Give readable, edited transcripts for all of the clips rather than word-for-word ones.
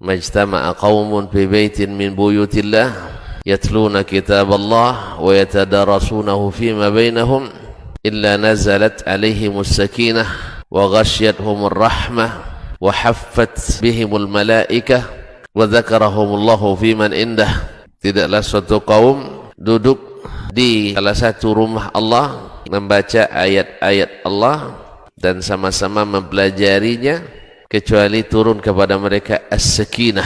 majtama'a qaumun fi baitin min buyutillah yatluna kitaballah wa yatadarasunahu fima bainahum illa nazalat alaihimus sakinah wa ghasyiyatuhumur rahmah wa haffat bihimul malaikah wa dzakarahumullahu fiman indah. Tidaklah suatu kaum duduk di salah satu rumah Allah membaca ayat-ayat Allah dan sama-sama mempelajarinya kecuali turun kepada mereka as-sakinah,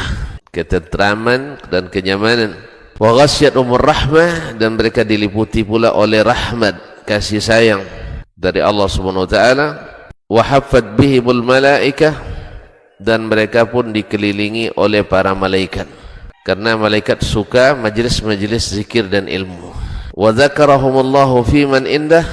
ketentraman dan kenyamanan. Wa ghasyiyatuhumur rahmah, dan mereka diliputi pula oleh rahmat, kasih sayang dari Allah Subhanahu wa taala. Wa haffat bihimul malaikah, dan mereka pun dikelilingi oleh para malaikat, karena malaikat suka majlis-majlis zikir dan ilmu. Wa dzakarahumullahu fiman indah,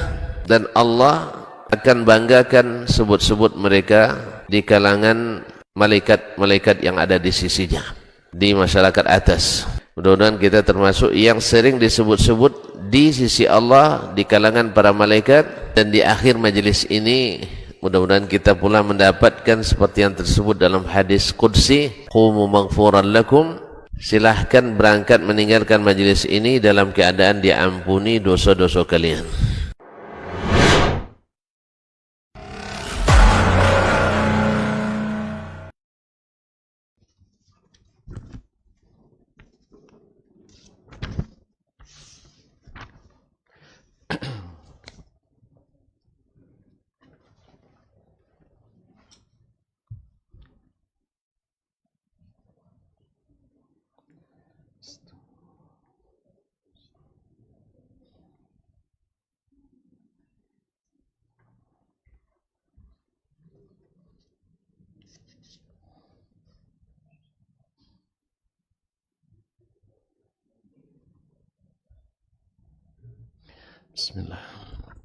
dan Allah akan banggakan sebut-sebut mereka di kalangan malaikat-malaikat yang ada di sisinya, di masyarakat atas. Mudah-mudahan kita termasuk yang sering disebut-sebut di sisi Allah di kalangan para malaikat, dan di akhir majelis ini mudah-mudahan kita pula mendapatkan seperti yang tersebut dalam hadis qudsi, qumu maghfuran lakum, silahkan berangkat meninggalkan majelis ini dalam keadaan diampuni dosa-dosa kalian. Bismillah.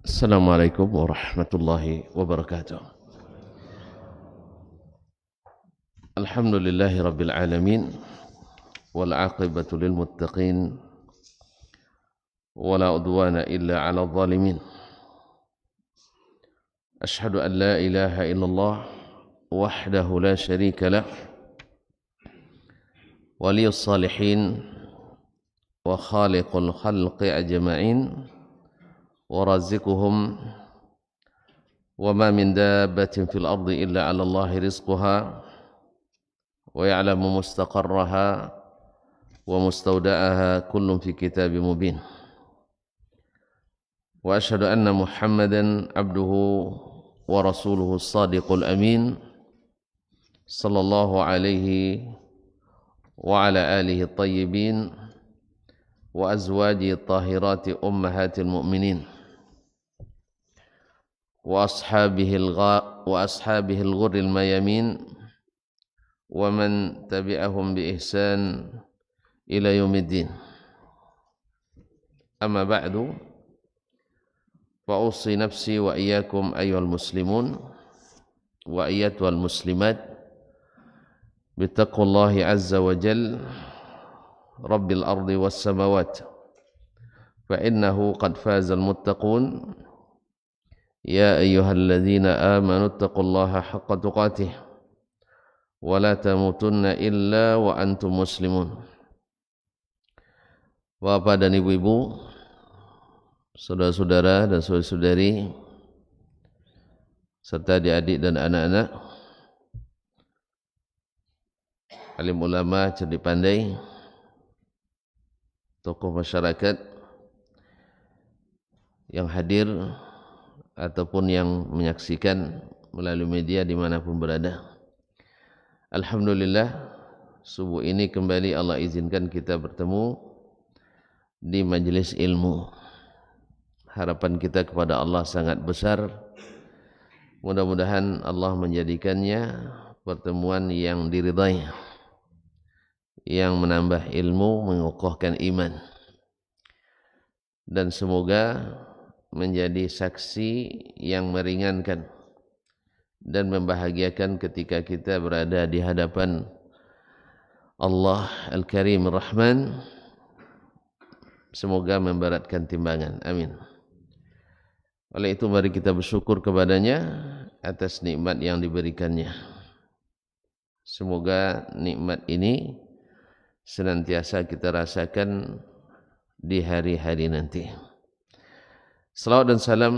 Assalamualaikum warahmatullahi wabarakatuh. Alhamdulillahi rabbil alamin, wal aqibatu lil muttaqin, wala udwana illa ala zalimin. Ashhadu an la ilaha illallah wahdahu la syarika lah, waliyus salihin wa khaliqul khalqi ajma'in, ورازقهم وما من دابة في الأرض إلا على الله رزقها ويعلم مستقرها ومستودعها كل في كتاب مبين. وأشهد أن محمدا عبده ورسوله الصادق الأمين صلى الله عليه وعلى آله الطيبين وأزواجه الطاهرات أمهات المؤمنين وأصحابه الغر الميامين ومن تبعهم بإحسان إلى يوم الدين. أما بعد، فأوصي نفسي وإياكم أيها المسلمون وأيتها المسلمات بتقوى الله عز وجل رب الأرض والسماوات، فإنه قد فاز المتقون. يا أيها الذين آمنوا اتقوا الله حق تقاته ولا تموتن إلا وأنتم مسلمون. Bapak dan ibu-ibu, saudara-saudara dan saudari-saudari, serta adik-adik dan anak-anak, alim ulama, cerdik pandai, tokoh masyarakat yang hadir ataupun yang menyaksikan melalui media dimanapun berada. Alhamdulillah, subuh ini kembali Allah izinkan kita bertemu di majelis ilmu. Harapan kita kepada Allah sangat besar. Mudah-mudahan Allah menjadikannya pertemuan yang diridai, yang menambah ilmu, mengokohkan iman, dan semoga menjadi saksi yang meringankan dan membahagiakan ketika kita berada di hadapan Allah Al-Karim Ar-Rahman. Semoga memberatkan timbangan. Amin. Oleh itu mari kita bersyukur kepadanya atas nikmat yang diberikannya. Semoga nikmat ini senantiasa kita rasakan di hari-hari nanti. Salawat dan salam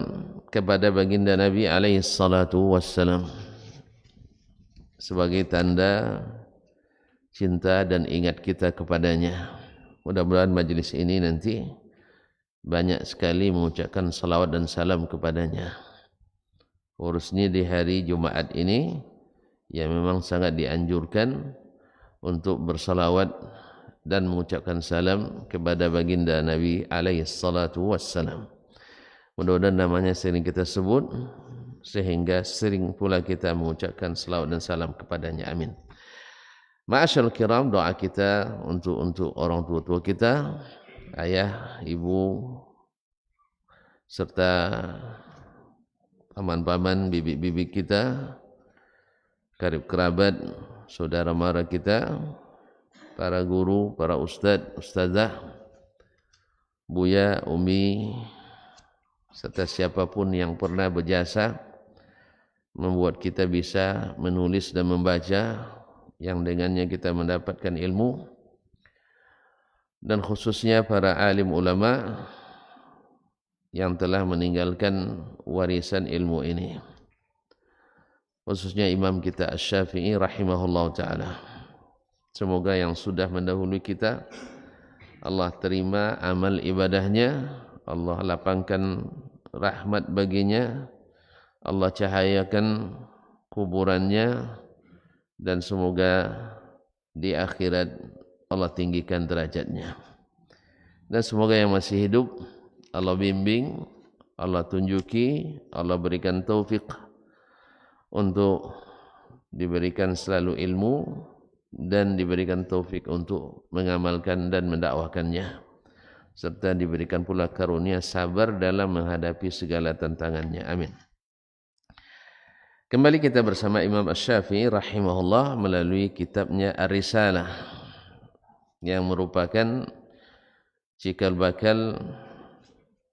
kepada baginda Nabi alaihi salatu wassalam sebagai tanda cinta dan ingat kita kepadanya. Mudah-mudahan majlis ini nanti banyak sekali mengucapkan salawat dan salam kepadanya. Khususnya di hari Jumat ini yang memang sangat dianjurkan untuk bersalawat dan mengucapkan salam kepada baginda Nabi alaihi salatu wassalam. Mudah-mudahan namanya sering kita sebut sehingga sering pula kita mengucapkan salawat dan salam kepadanya. Amin. Ma'asyarul kiram, doa kita untuk orang tua-tua kita, ayah, ibu, serta paman-paman, bibi-bibi kita, karib kerabat, saudara mara kita, para guru, para ustazah, buya, umi, serta siapapun yang pernah berjasa membuat kita bisa menulis dan membaca, yang dengannya kita mendapatkan ilmu, dan khususnya para alim ulama yang telah meninggalkan warisan ilmu ini, khususnya imam kita Asy-Syafi'i rahimahullah ta'ala. Semoga yang sudah mendahului kita Allah terima amal ibadahnya, Allah lapangkan rahmat baginya, Allah cahayakan kuburannya, dan semoga di akhirat Allah tinggikan derajatnya. Dan semoga yang masih hidup Allah bimbing, Allah tunjuki, Allah berikan taufik untuk diberikan selalu ilmu dan diberikan taufik untuk mengamalkan dan mendakwahkannya, serta diberikan pula karunia sabar dalam menghadapi segala tantangannya. Amin. Kembali kita bersama Imam Asy-Syafi'i rahimahullah melalui kitabnya Ar-Risalah yang merupakan cikal bakal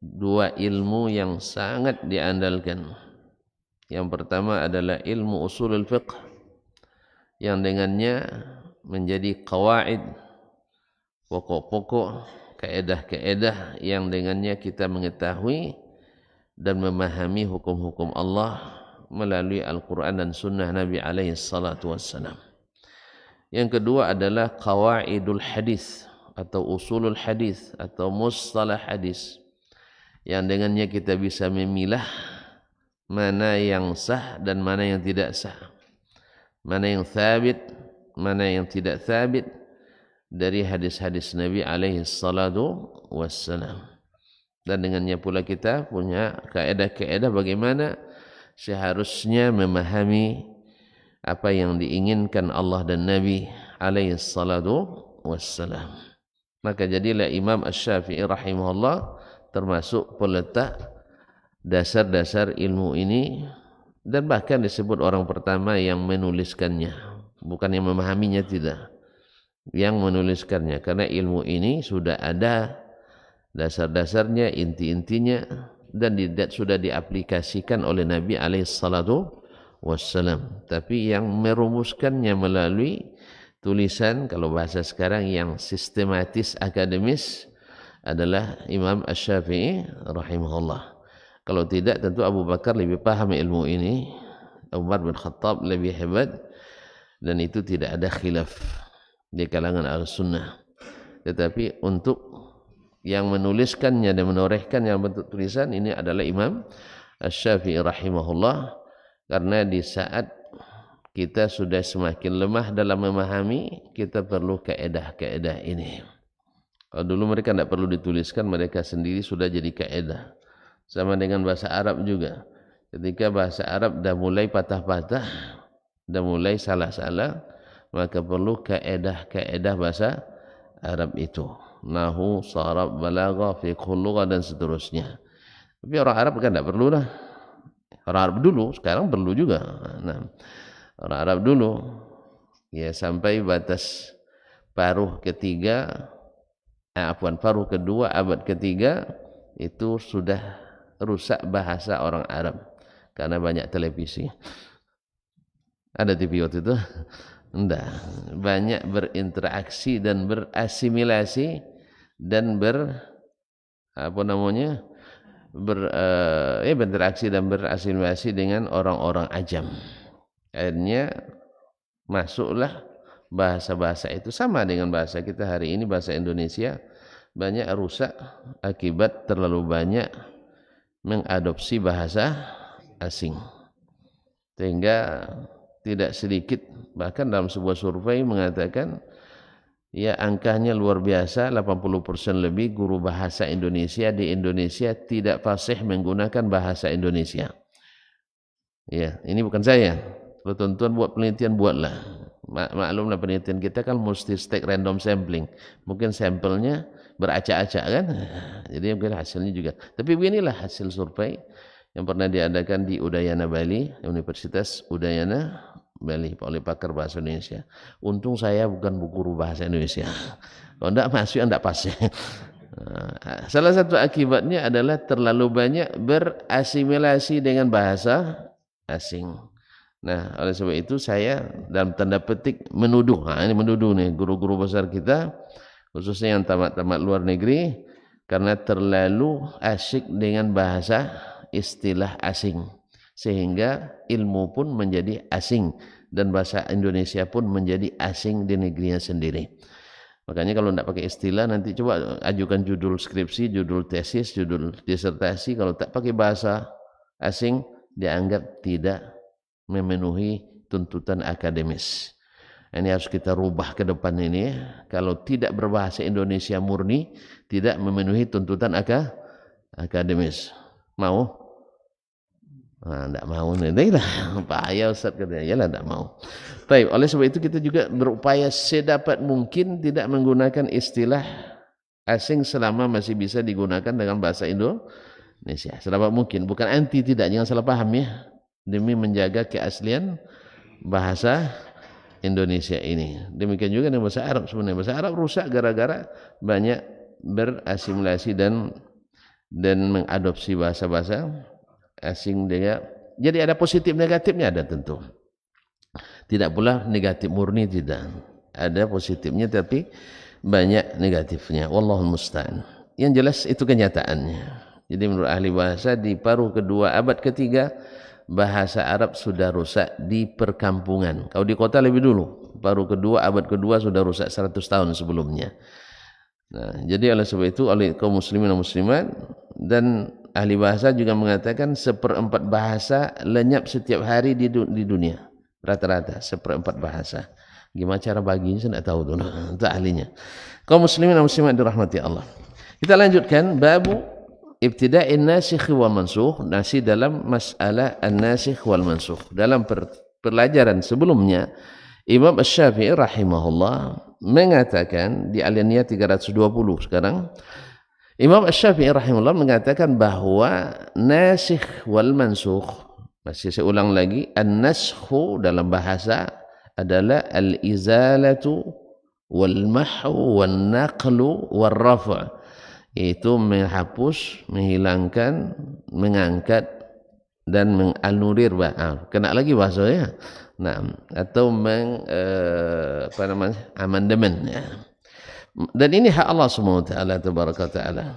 dua ilmu yang sangat diandalkan. Yang pertama adalah ilmu usulul fiqh yang dengannya menjadi qawaid, pokok-pokok, kaedah-kaedah yang dengannya kita mengetahui dan memahami hukum-hukum Allah melalui Al-Quran dan Sunnah Nabi alaihi salatu wassalam. Yang kedua adalah qawaidul hadis atau usulul hadis atau mustalah hadis, yang dengannya kita bisa memilah mana yang sah dan mana yang tidak sah, mana yang thabit, mana yang tidak thabit dari hadis-hadis Nabi alaihi salatu wassalam. Dan dengannya pula kita punya kaedah-kaedah bagaimana seharusnya memahami apa yang diinginkan Allah dan Nabi alaihi salatu wassalam. Maka jadilah Imam Asy-Syafi'i rahimahullah termasuk peletak dasar-dasar ilmu ini, dan bahkan disebut orang pertama yang menuliskannya, bukan yang memahaminya, tidak, yang menuliskannya, karena ilmu ini sudah ada dasar-dasarnya, inti-intinya, dan sudah diaplikasikan oleh Nabi alaihi salatu wassalam. Tapi yang merumuskannya melalui tulisan, kalau bahasa sekarang yang sistematis akademis, adalah Imam Asy-Syafi'i rahimahullah. Kalau tidak tentu Abu Bakar lebih paham ilmu ini, Umar bin Khattab lebih hebat, dan itu tidak ada khilaf di kalangan Ahlussunnah. Tetapi untuk yang menuliskannya dan menorehkan yang bentuk tulisan ini adalah Imam Asy-Syafi'i rahimahullah, karena di saat kita sudah semakin lemah dalam memahami, kita perlu kaedah-kaedah ini. Kalau dulu mereka tidak perlu dituliskan, mereka sendiri sudah jadi kaedah. Sama dengan bahasa Arab juga. Ketika bahasa Arab dah mulai patah-patah, dah mulai salah-salah, maka perlu kaedah-kaedah bahasa Arab itu. Nahu, sarab, balaghah, fiqhul lughah, dan seterusnya. Tapi orang Arab kan tidak perlu lah. Orang Arab dulu, sekarang perlu juga. Nah, orang Arab dulu, ya sampai batas paruh ketiga, paruh kedua abad ketiga itu sudah rusak bahasa orang Arab karena banyak televisi. Ada TV waktu itu. Enggak, banyak berinteraksi dan berasimilasi dan berinteraksi dan berasimilasi dengan orang-orang ajam. Akhirnya masuklah bahasa-bahasa itu, sama dengan bahasa kita hari ini, bahasa Indonesia banyak rusak akibat terlalu banyak mengadopsi bahasa asing. Sehingga tidak sedikit, bahkan dalam sebuah survei mengatakan ya angkanya luar biasa, 80% lebih guru bahasa Indonesia di Indonesia tidak fasih menggunakan bahasa Indonesia. Ya, ini bukan saya. Kalau tuan-tuan buat penelitian, buatlah. Maklumlah penelitian kita kan mesti take random sampling. Mungkin sampelnya beracak-acak kan. Jadi mungkin hasilnya juga. Tapi beginilah hasil survei yang pernah diadakan di Udayana Bali, Universitas Udayana Bali oleh pakar bahasa Indonesia. Untung saya bukan guru bahasa Indonesia. Kalau tidak masuk, tidak pas. Salah satu akibatnya adalah terlalu banyak berasimilasi dengan bahasa asing. Nah, oleh sebab itu saya dalam tanda petik menuduh, ini menuduh nih guru-guru besar kita, khususnya yang tamat-tamat luar negeri, karena terlalu asyik dengan bahasa istilah asing, sehingga ilmu pun menjadi asing dan bahasa Indonesia pun menjadi asing di negerinya sendiri. Makanya kalau tidak pakai istilah, nanti coba ajukan judul skripsi, judul tesis, judul disertasi, kalau tak pakai bahasa asing dianggap tidak memenuhi tuntutan akademis. Ini harus kita rubah ke depan ini. Kalau tidak berbahasa Indonesia murni, tidak memenuhi tuntutan akademis. Mau? Tidak mau nih lah, payah Ustaz katanya, yalah tidak mau. Baik, oleh sebab itu kita juga berupaya sedapat mungkin tidak menggunakan istilah asing selama masih bisa digunakan dengan bahasa Indonesia. Sedapat mungkin, bukan anti, tidak, jangan salah paham ya. Demi menjaga keaslian bahasa Indonesia ini. Demikian juga dengan bahasa Arab sebenarnya. Bahasa Arab rusak gara-gara banyak berasimilasi dan mengadopsi bahasa-bahasa asing dia. Jadi ada positif negatifnya, ada tentu. Tidak pula negatif murni, tidak. Ada positifnya tapi banyak negatifnya. Wallahul musta'an. Yang jelas itu kenyataannya. Jadi menurut ahli bahasa di paruh kedua abad ketiga bahasa Arab sudah rusak di perkampungan. Kalau di kota lebih dulu. Paruh kedua abad kedua sudah rusak 100 tahun sebelumnya. Nah, jadi oleh sebab itu oleh kaum muslimin dan muslimat, dan ahli bahasa juga mengatakan 1/4 bahasa lenyap setiap hari di dunia. Rata-rata 1/4 bahasa. Gimana cara baginya saya tidak tahu tuh. Itu ahlinya. Kaum muslimin dan muslimat dirahmati Allah. Kita lanjutkan babu ibtida'in nasikh wal mansukh, nasi dalam masalah an-nasikh wal mansukh. Dalam pelajaran sebelumnya Imam Asy-Syafi'i rahimahullah mengatakan di alinea 320 sekarang, Imam Asy-Syafi'i rahimahullah mengatakan bahwa nasikh wal mansukh, masih saya ulang lagi, an-naskhu dalam bahasa adalah al-izalatu wal mahwu wan naqlu wal raf', yaitu menghapus, menghilangkan, mengangkat dan menganulir, kena lagi bahasanya. Nah, atau amandemen ya. Dan ini hak Allah Subhanahu wa taala tabaraka taala.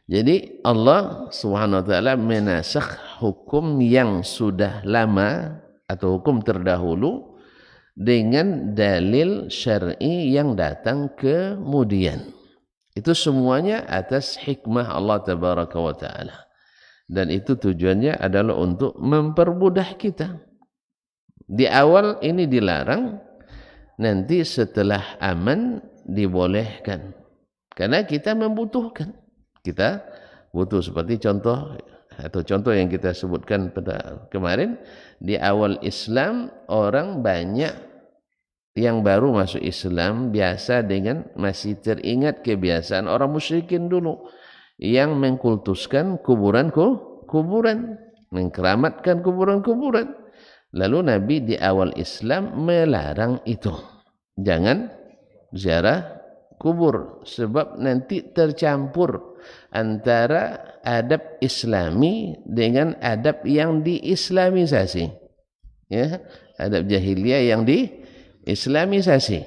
Jadi Allah Subhanahu wa taala menasakh hukum yang sudah lama atau hukum terdahulu dengan dalil syar'i yang datang kemudian. Itu semuanya atas hikmah Allah tabaraka wa taala. Dan itu tujuannya adalah untuk mempermudah kita. Di awal ini dilarang, nanti setelah aman dibolehkan. Karena kita membutuhkan. Kita butuh, seperti contoh yang kita sebutkan pada kemarin, di awal Islam orang banyak yang baru masuk Islam biasa dengan masih teringat kebiasaan orang musyrikin dulu yang mengkultuskan kuburan, mengkeramatkan kuburan. Lalu Nabi di awal Islam melarang itu. Jangan ziarah kubur, sebab nanti tercampur antara adab Islami dengan adab yang diislamisasi. Ya, adab jahiliyah yang Islamisasi.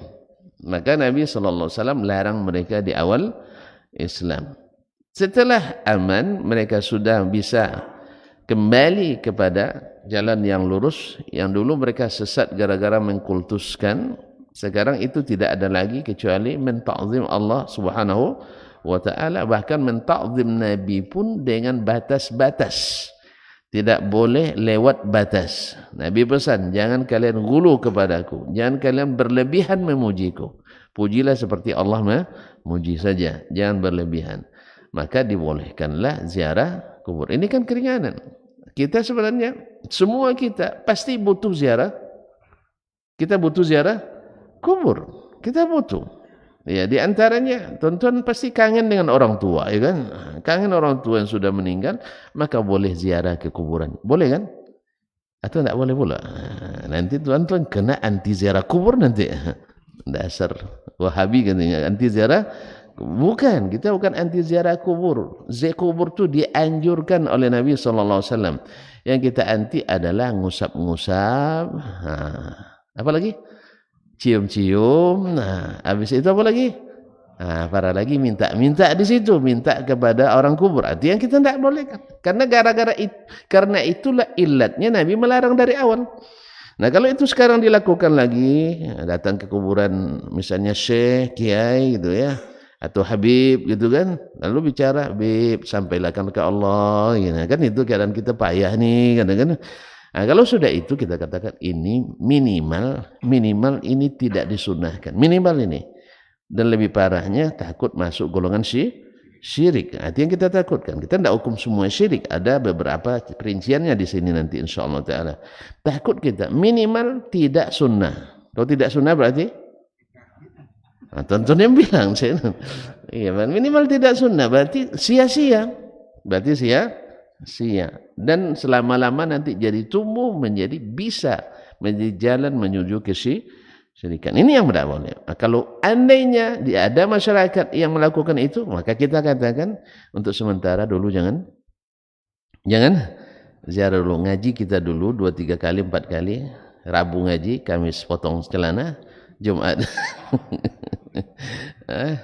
Maka Nabi SAW larang mereka di awal Islam. Setelah aman, mereka sudah bisa kembali kepada jalan yang lurus. Yang dulu mereka sesat gara-gara mengkultuskan. Sekarang itu tidak ada lagi kecuali menta'zim Allah Subhanahu wa ta'ala. Bahkan menta'zim Nabi pun dengan batas-batas. Tidak boleh lewat batas. Nabi pesan, jangan kalian gulu kepadaku. Jangan kalian berlebihan memujiku. Pujilah seperti Allah memuji saja. Jangan berlebihan. Maka dibolehkanlah ziarah kubur. Ini kan keringanan. Kita sebenarnya, semua kita pasti butuh ziarah. Kita butuh ziarah kubur. Kita butuh. Ya, di antaranya, tuan-tuan pasti kangen dengan orang tua, ya kan? Kangen orang tua yang sudah meninggal, maka boleh ziarah ke kuburan. Boleh kan? Atau tidak boleh pula? Nanti tuan-tuan kena anti ziarah kubur nanti. Dasar Wahabi katanya, anti ziarah. Bukan, kita bukan anti ziarah kubur. Kubur itu dianjurkan oleh Nabi SAW. Yang kita anti adalah ngusap-ngusap. Apa lagi? Cium-cium. Habis itu apa lagi? Para lagi minta di situ, minta kepada orang kubur. Itu yang kita tidak boleh. Karena karena itulah illatnya Nabi melarang dari awal. Nah, kalau itu sekarang dilakukan lagi, datang ke kuburan misalnya Syekh, Kiai gitu ya, atau Habib gitu kan, lalu bicara, Habib sampailah ke Allah, gitu kan, itu keadaan kita payah nih kan. Nah, kalau sudah itu kita katakan ini minimal ini tidak disunahkan, minimal ini. Dan lebih parahnya takut masuk golongan syirik. Nah, itu yang kita takutkan. Kita tidak hukum semua syirik, ada beberapa perinciannya di sini nanti insyaallah taala. Takut kita minimal tidak sunnah. Kalau tidak sunnah berarti tonton yang bilang saya, iya, minimal tidak sunnah berarti sia-sia, dan selama-lama nanti jadi tumbuh menjadi bisa menjadi jalan menuju ke syirikan. Ini yang tidak boleh. Nah, kalau andainya ada masyarakat yang melakukan itu, maka kita katakan untuk sementara dulu jangan ziarah dulu. Ngaji kita dulu 2-3 kali 4 kali. Rabu ngaji, Kamis potong celana, Jumat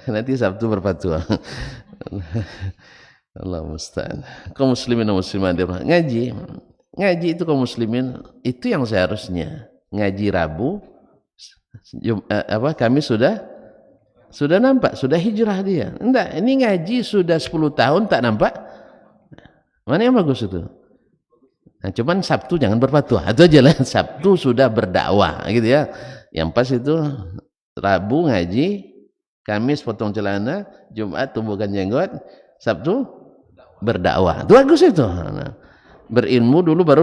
nanti Sabtu berfatwa. Allah musta'an. Kaum muslimin dan muslimat ngaji itu kaum muslimin itu yang seharusnya ngaji Rabu, Kamis sudah nampak, sudah hijrah dia. Enggak, ini ngaji sudah 10 tahun tak nampak. Mana yang bagus itu? Nah, cuman Sabtu jangan berfatwa. Itu aja lah. Sabtu sudah berdakwah gitu ya. Yang pas itu Rabu ngaji, Kamis potong celana, Jumat tumbuhkan jenggot, Sabtu berdakwah. Itu bagus itu. Nah, berilmu dulu baru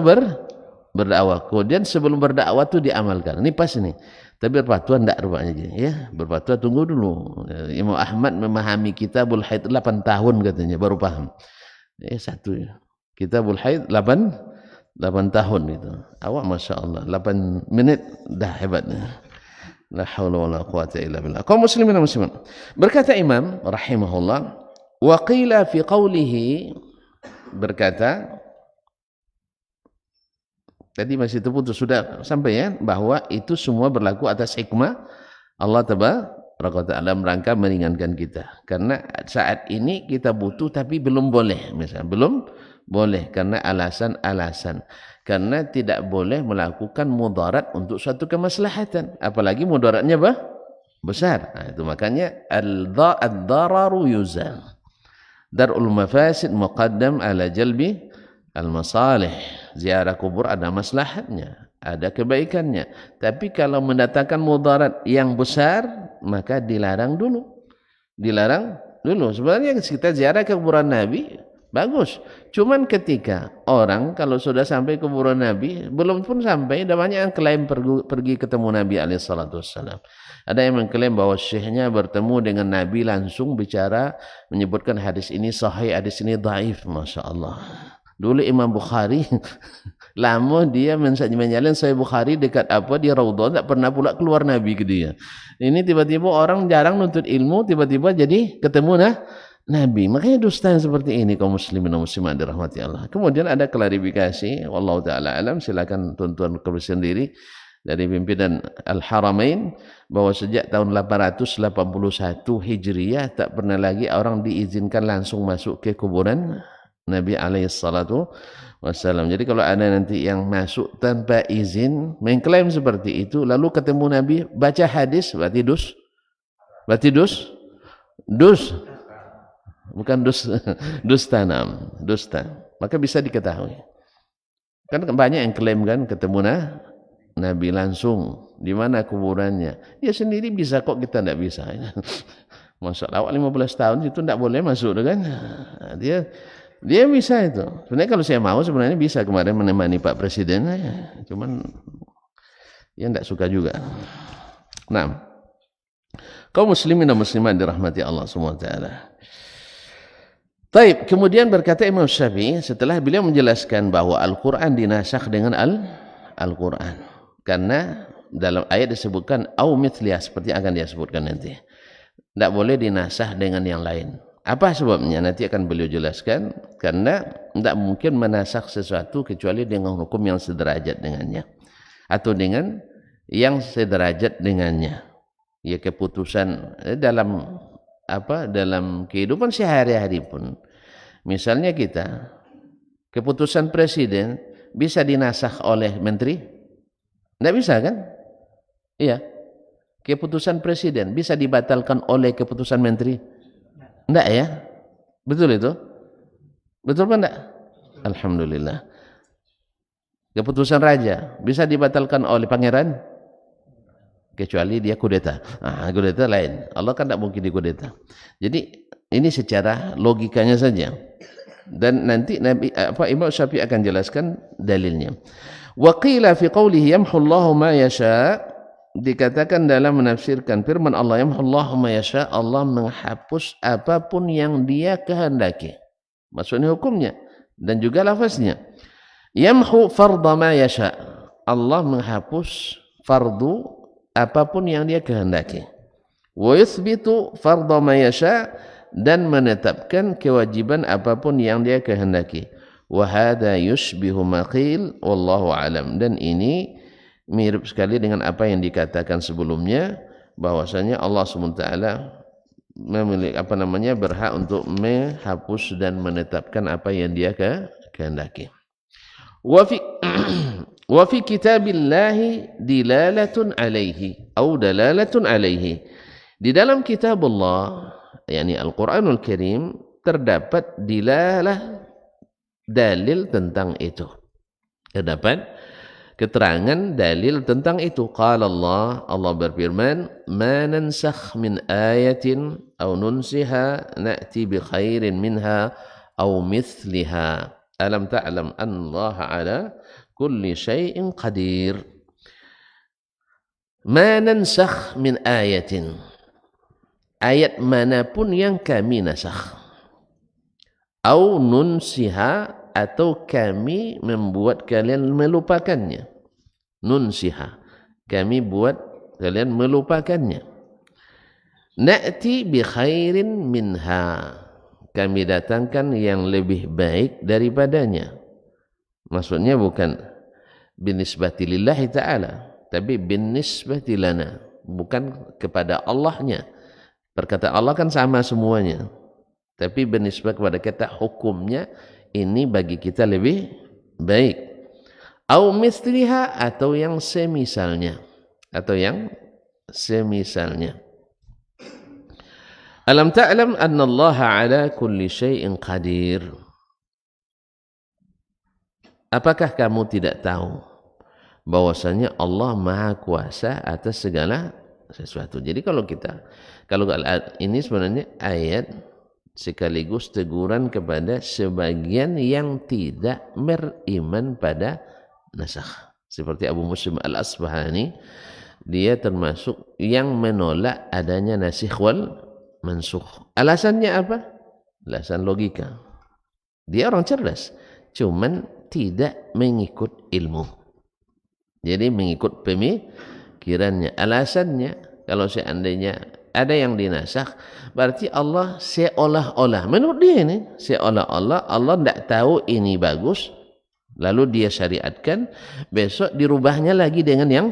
berdakwah. Kemudian sebelum berdakwah itu diamalkan. Ini pas ini. Tapi berfatwa enggak rupanya ya. Berfatwa tunggu dulu. Imam Ahmad memahami Kitabul Haid 8 tahun katanya baru paham. Satu ya. Kitabul Haid 8 tahun itu. Awak Masya Allah 8 menit dah hebatnya. La haula wala quwata illa billah. Kaum muslimin dan muslimat. Berkata Imam rahimahullah, wa qila fi qawlihi, berkata tadi masih terputus, sudah sampai ya, bahwa itu semua berlaku atas hikmah Allah tabaraka taala merangka meringankan kita. Karena saat ini kita butuh tapi belum boleh, misalnya belum boleh karena alasan-alasan. Karena tidak boleh melakukan mudarat untuk suatu kemaslahatan, apalagi mudaratnya besar. Nah, itu makanya ad-dararu yuzal. Darul mafasid muqaddam ala jalbi al-masalih. Ziarah kubur ada maslahatnya, ada kebaikannya. Tapi kalau mendatangkan mudarat yang besar, maka dilarang dulu. Sebenarnya kita ziarah ke kuburan Nabi bagus. Cuman ketika orang kalau sudah sampai ke kuburan Nabi, belum pun sampai, ada banyak yang klaim pergi ketemu Nabi SAW. Ada yang mengklaim bahwa syekhnya bertemu dengan Nabi langsung bicara, menyebutkan hadis ini sahih, hadis ini dhaif. Masya Allah. Dulu Imam Bukhari lama dia menyalin Sahih Bukhari dekat di Raudhah, tak pernah pula keluar Nabi ke dia. Ini tiba-tiba orang jarang nuntut ilmu, tiba-tiba jadi ketemu Nabi. Makanya dusta yang seperti ini kaum muslimin dan muslimat dirahmati Allah. Kemudian ada klarifikasi, wallahu taala alam, silakan tuan-tuan sendiri. dari pimpinan Al-Haramain bahwa sejak tahun 881 Hijriah tak pernah lagi orang diizinkan langsung masuk ke kuburan Nabi alaihissalatu wassalam. Jadi kalau ada nanti yang masuk tanpa izin mengklaim seperti itu lalu ketemu Nabi baca hadis berarti dus bukan dusta maka bisa diketahui. Kan banyak yang klaim kan ketemu Nabi langsung, di mana kuburannya? Ya sendiri bisa kok, kita tidak bisa. Masalah awak 15 tahun itu tidak boleh masuk kan? Dia bisa itu. Sebenarnya kalau saya mau sebenarnya bisa kemarin menemani Pak Presiden, cuman ya tidak suka juga. Nah, kaum muslimin dan muslimat dirahmati Allah SWT. Taib, kemudian berkata Imam Syafi'i setelah beliau menjelaskan bahwa Al-Quran dinasakh dengan Al-Quran. Karena dalam ayat disebutkan au mithliyah, seperti akan dia sebutkan nanti. Tidak boleh dinasah dengan yang lain. Apa sebabnya? Nanti akan beliau jelaskan. Karena tidak mungkin menasah sesuatu kecuali dengan hukum yang sederajat dengannya. Atau dengan yang sederajat dengannya. Ya keputusan dalam kehidupan sehari-hari pun. Misalnya kita, keputusan presiden bisa dinasah oleh menteri? Tidak bisa kan? Iya. Keputusan presiden bisa dibatalkan oleh keputusan menteri? Tidak ya? Betul itu? Betul apa tidak? Alhamdulillah. Keputusan raja bisa dibatalkan oleh pangeran? Kecuali dia kudeta. Kudeta lain. Allah kan tidak mungkin dikudeta. Jadi ini secara logikanya saja. Dan nanti Imam Syafi'i akan jelaskan dalilnya. Wa qila fi qawlihi yamhullahu ma yasha, dikatakan dalam menafsirkan firman Allah yamhullahu ma yasha, Allah menghapus apapun yang dia kehendaki. Maksudnya hukumnya dan juga lafaznya. Yamhu fardha ma yasha, Allah menghapus fardu apapun yang dia kehendaki. Wa yuthbitu fardha ma yasha, dan menetapkan kewajiban apapun yang dia kehendaki. Wa hadha yushbihu ma qil wallahu alam, dan ini mirip sekali dengan apa yang dikatakan sebelumnya bahwasanya Allah SWT memiliki berhak untuk menghapus dan menetapkan apa yang dia kehendaki. Wa fi kitabillahi dilalatun alaihi atau dalalatun alaihi, di dalam kitab Allah yakni Al-Quranul Karim terdapat dilalah, dalil tentang itu. Terdapat keterangan dalil tentang itu. Qala Allah berfirman, ma nansakh min ayatin aw nunsiha na'ti bi khairin minha aw mithliha alam ta'lam Allah ala kulli syai'in qadir. Ma nansakh min ayatin, ayat manapun yang kami nasakh, au nunsiha, atau kami membuat kalian melupakannya. Nunsiha, kami buat kalian melupakannya. Na'ti bi khairin minha, kami datangkan yang lebih baik daripadanya. Maksudnya bukan binisbati lillahi ta'ala, tapi binisbati lana, bukan kepada Allahnya. Perkataan Allah kan sama semuanya, tapi bernisbah kepada kita hukumnya ini bagi kita lebih baik. Au misliha, atau yang semisalnya, Alam ta'lam anna Allah ala kulli syai'in qadir. Apakah kamu tidak tahu bahwasanya Allah Maha Kuasa atas segala sesuatu? Jadi kalau ini sebenarnya ayat sekaligus teguran kepada sebagian yang tidak beriman pada nasakh. Seperti Abu Muslim Al-Asbahani, dia termasuk yang menolak adanya nasikh wal mansukh. Alasannya apa? Alasan logika. Dia orang cerdas, cuman tidak mengikut ilmu. Jadi mengikut pemikirannya. Alasannya, kalau seandainya ada yang dinasakh, berarti Allah seolah-olah, menurut dia ini, seolah-olah Allah tidak tahu ini bagus lalu dia syariatkan, besok dirubahnya lagi dengan yang,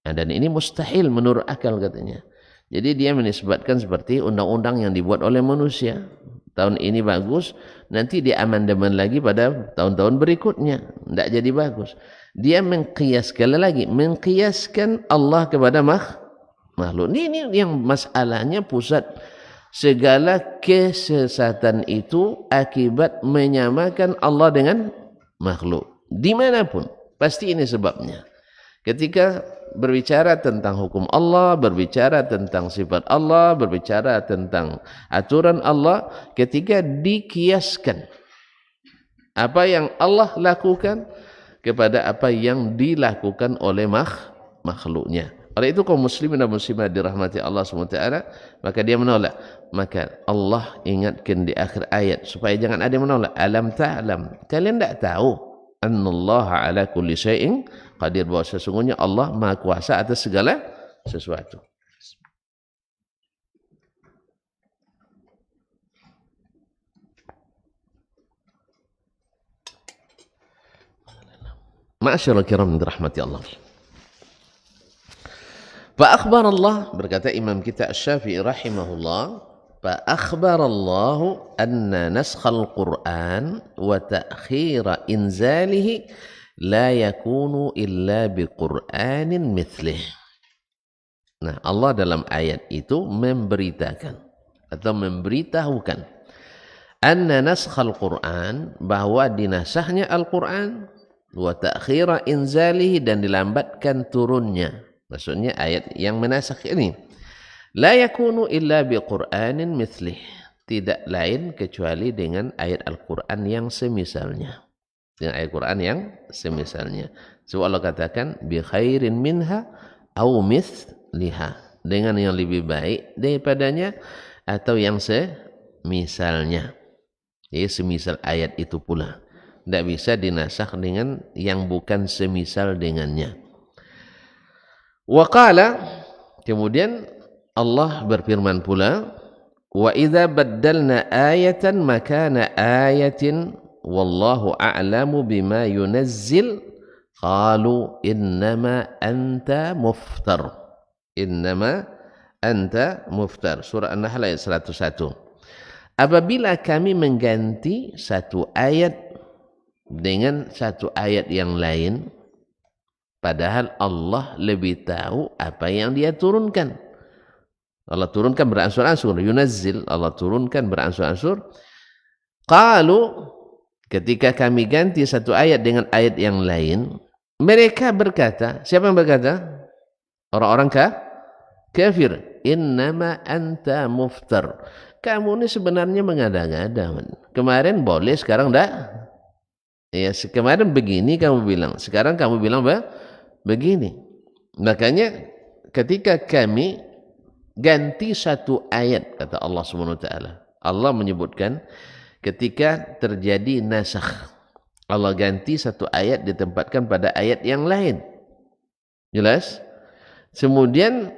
dan ini mustahil menurut akal katanya. Jadi dia menisbatkan seperti undang-undang yang dibuat oleh manusia. Tahun ini bagus, nanti dia amandemen lagi pada tahun-tahun berikutnya, tidak jadi bagus. Dia mengkiaskan lagi, mengkiaskan Allah kepada makhluk. Ini yang masalahnya pusat segala kesesatan itu akibat menyamakan Allah dengan makhluk. Dimanapun, pasti ini sebabnya. Ketika berbicara tentang hukum Allah, berbicara tentang sifat Allah, berbicara tentang aturan Allah, ketika dikiaskan apa yang Allah lakukan kepada apa yang dilakukan oleh makhluknya. Oleh itu kaum muslimin dan muslimat dirahmati Allah SWT, maka dia menolak. Maka Allah ingatkan di akhir ayat supaya jangan ada yang menolak. Alam ta'lam, kalian tak tahu annallaha ala kulli syai'in qadir, bahwa sesungguhnya Allah Maha Kuasa atas segala sesuatu. Ma'asyiral kiram dirahmati Allah. Fa akhbar Allah, berkata Imam kita Asy-Syafi'i rahimahullah, fa akhbar Allah anna naskhal Qur'an wa ta'khira inzalihi la yakunu illa biqur'anin mithlih. Nah, Allah dalam ayat itu memberitakan atau memberitahukan anna naskhal Qur'an, bahwa dinasahnya Al-Qur'an, wa ta'khira inzalihi, dan dilambatkan turunnya. Maksudnya ayat yang menasakh ini la yakunu illa biqur'anin mithlih, tidak lain kecuali dengan ayat Al-Qur'an yang semisalnya. Dengan ayat Quran yang semisalnya. Sebab Allah katakan bi khairin minha au mithliha, dengan yang lebih baik daripadanya atau yang semisalnya. Jadi semisal ayat itu pula. Tidak bisa dinasakh dengan yang bukan semisal dengannya. Wa qala, kemudian Allah berfirman pula, wa idza baddalna ayatan makana ayatin wallahu a'lamu bima yunazzil qalu innama anta muftar. Innama anta muftar. Surah An-Nahl ayat 101. Apabila kami mengganti satu ayat dengan satu ayat yang lain, padahal Allah lebih tahu apa yang dia turunkan. Allah turunkan beransur-ansur, yunazzil, Allah turunkan beransur-ansur. Qalu, ketika kami ganti satu ayat dengan ayat yang lain, mereka berkata, siapa yang berkata? Orang-orang kafir. Innama anta muftar. Kamu ini sebenarnya mengada-ngada. Kemarin boleh, sekarang enggak. Ya, kemarin begini kamu bilang, sekarang kamu bilang begini. Makanya ketika kami ganti satu ayat, kata Allah SWT, Allah menyebutkan ketika terjadi nasakh, Allah ganti satu ayat ditempatkan pada ayat yang lain. Jelas? Kemudian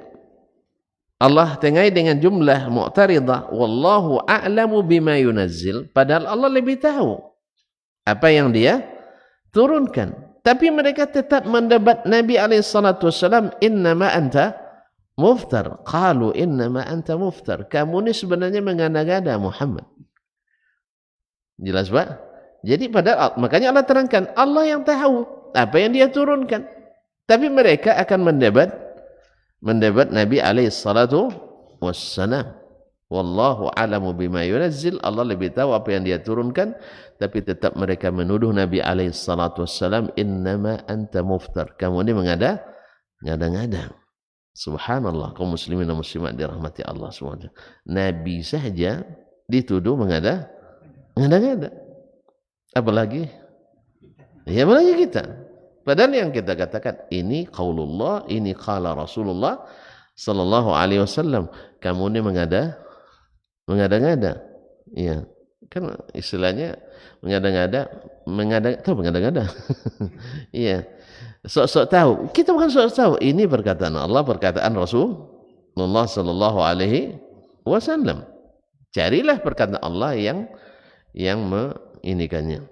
Allah tengai dengan jumlah mu'taridah, wallahu a'lamu bima yunazzil, padahal Allah lebih tahu apa yang dia turunkan. Tapi mereka tetap mendebat Nabi SAW, innama anta muftar. Qalu innama anta muftar. Kamu ini sebenarnya mengada-ngada Muhammad. Jelas Pak? Jadi makanya Allah terangkan, Allah yang tahu apa yang dia turunkan. Tapi mereka akan mendebat Nabi SAW. Wallahu a'lamu bima yunazzil, Allah lebih tahu apa yang dia turunkan, tapi tetap mereka menuduh Nabi SAW, innama anta muftar. Kamu ini ngada-ngada. Subhanallah, kaum muslimin dan muslimat dirahmati Allah SWT. Nabi saja dituduh ngada-ngada. Apalagi kita. Padahal yang kita katakan ini qaulullah, ini qala Rasulullah sallallahu alaihi wasallam. Kamu ini mengada-ngada. Iya. Kan istilahnya mengada-ngada. Iya. Sok-sok tahu. Kita bukan sok tahu. Ini perkataan Allah, perkataan Rasulullah sallallahu alaihi wasallam. Carilah perkataan Allah yang menginikannya.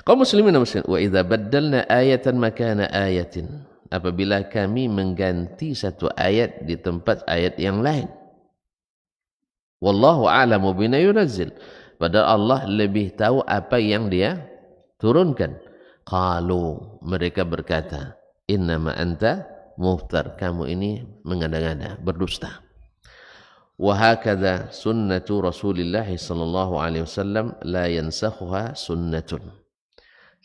Kaum muslimin dan muslimat, wa idza baddalna ayatan makana ayatin. Apabila kami mengganti satu ayat di tempat ayat yang lain. Wallahu a'lamu bima yunazzil. Padahal Allah lebih tahu apa yang dia turunkan. Qalu, mereka berkata, innama anta muftar. Kamu ini mengada-ngada, berdusta. وهكذا سنة رسول الله صلى الله عليه وسلم لا ينسخها سنة.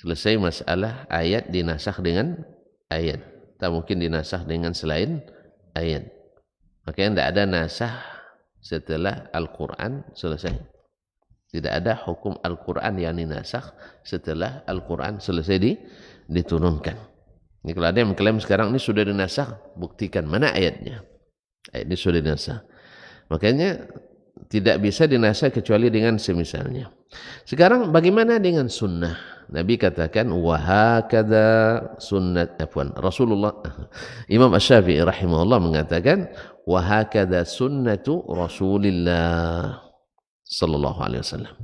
Selesai masalah ayat dinasakh dengan ayat. Tak mungkin dinasakh dengan selain ayat. Makanya tidak ada nasakh setelah Al-Quran selesai. Tidak ada hukum Al-Quran yang dinasakh setelah Al-Quran selesai diturunkan. Ini kalau ada yang mengklaim sekarang ini sudah dinasakh, buktikan mana ayatnya. Ayat ini sudah dinasakh. Makanya tidak bisa dinasakh kecuali dengan semisalnya. Sekarang bagaimana dengan sunnah? Nabi katakan wahakadha sunnat Rasulullah. Imam Asy-Syafi'i rahimahullah mengatakan wahakadha sunnatu Rasulillah sallallahu alaihi wasallam.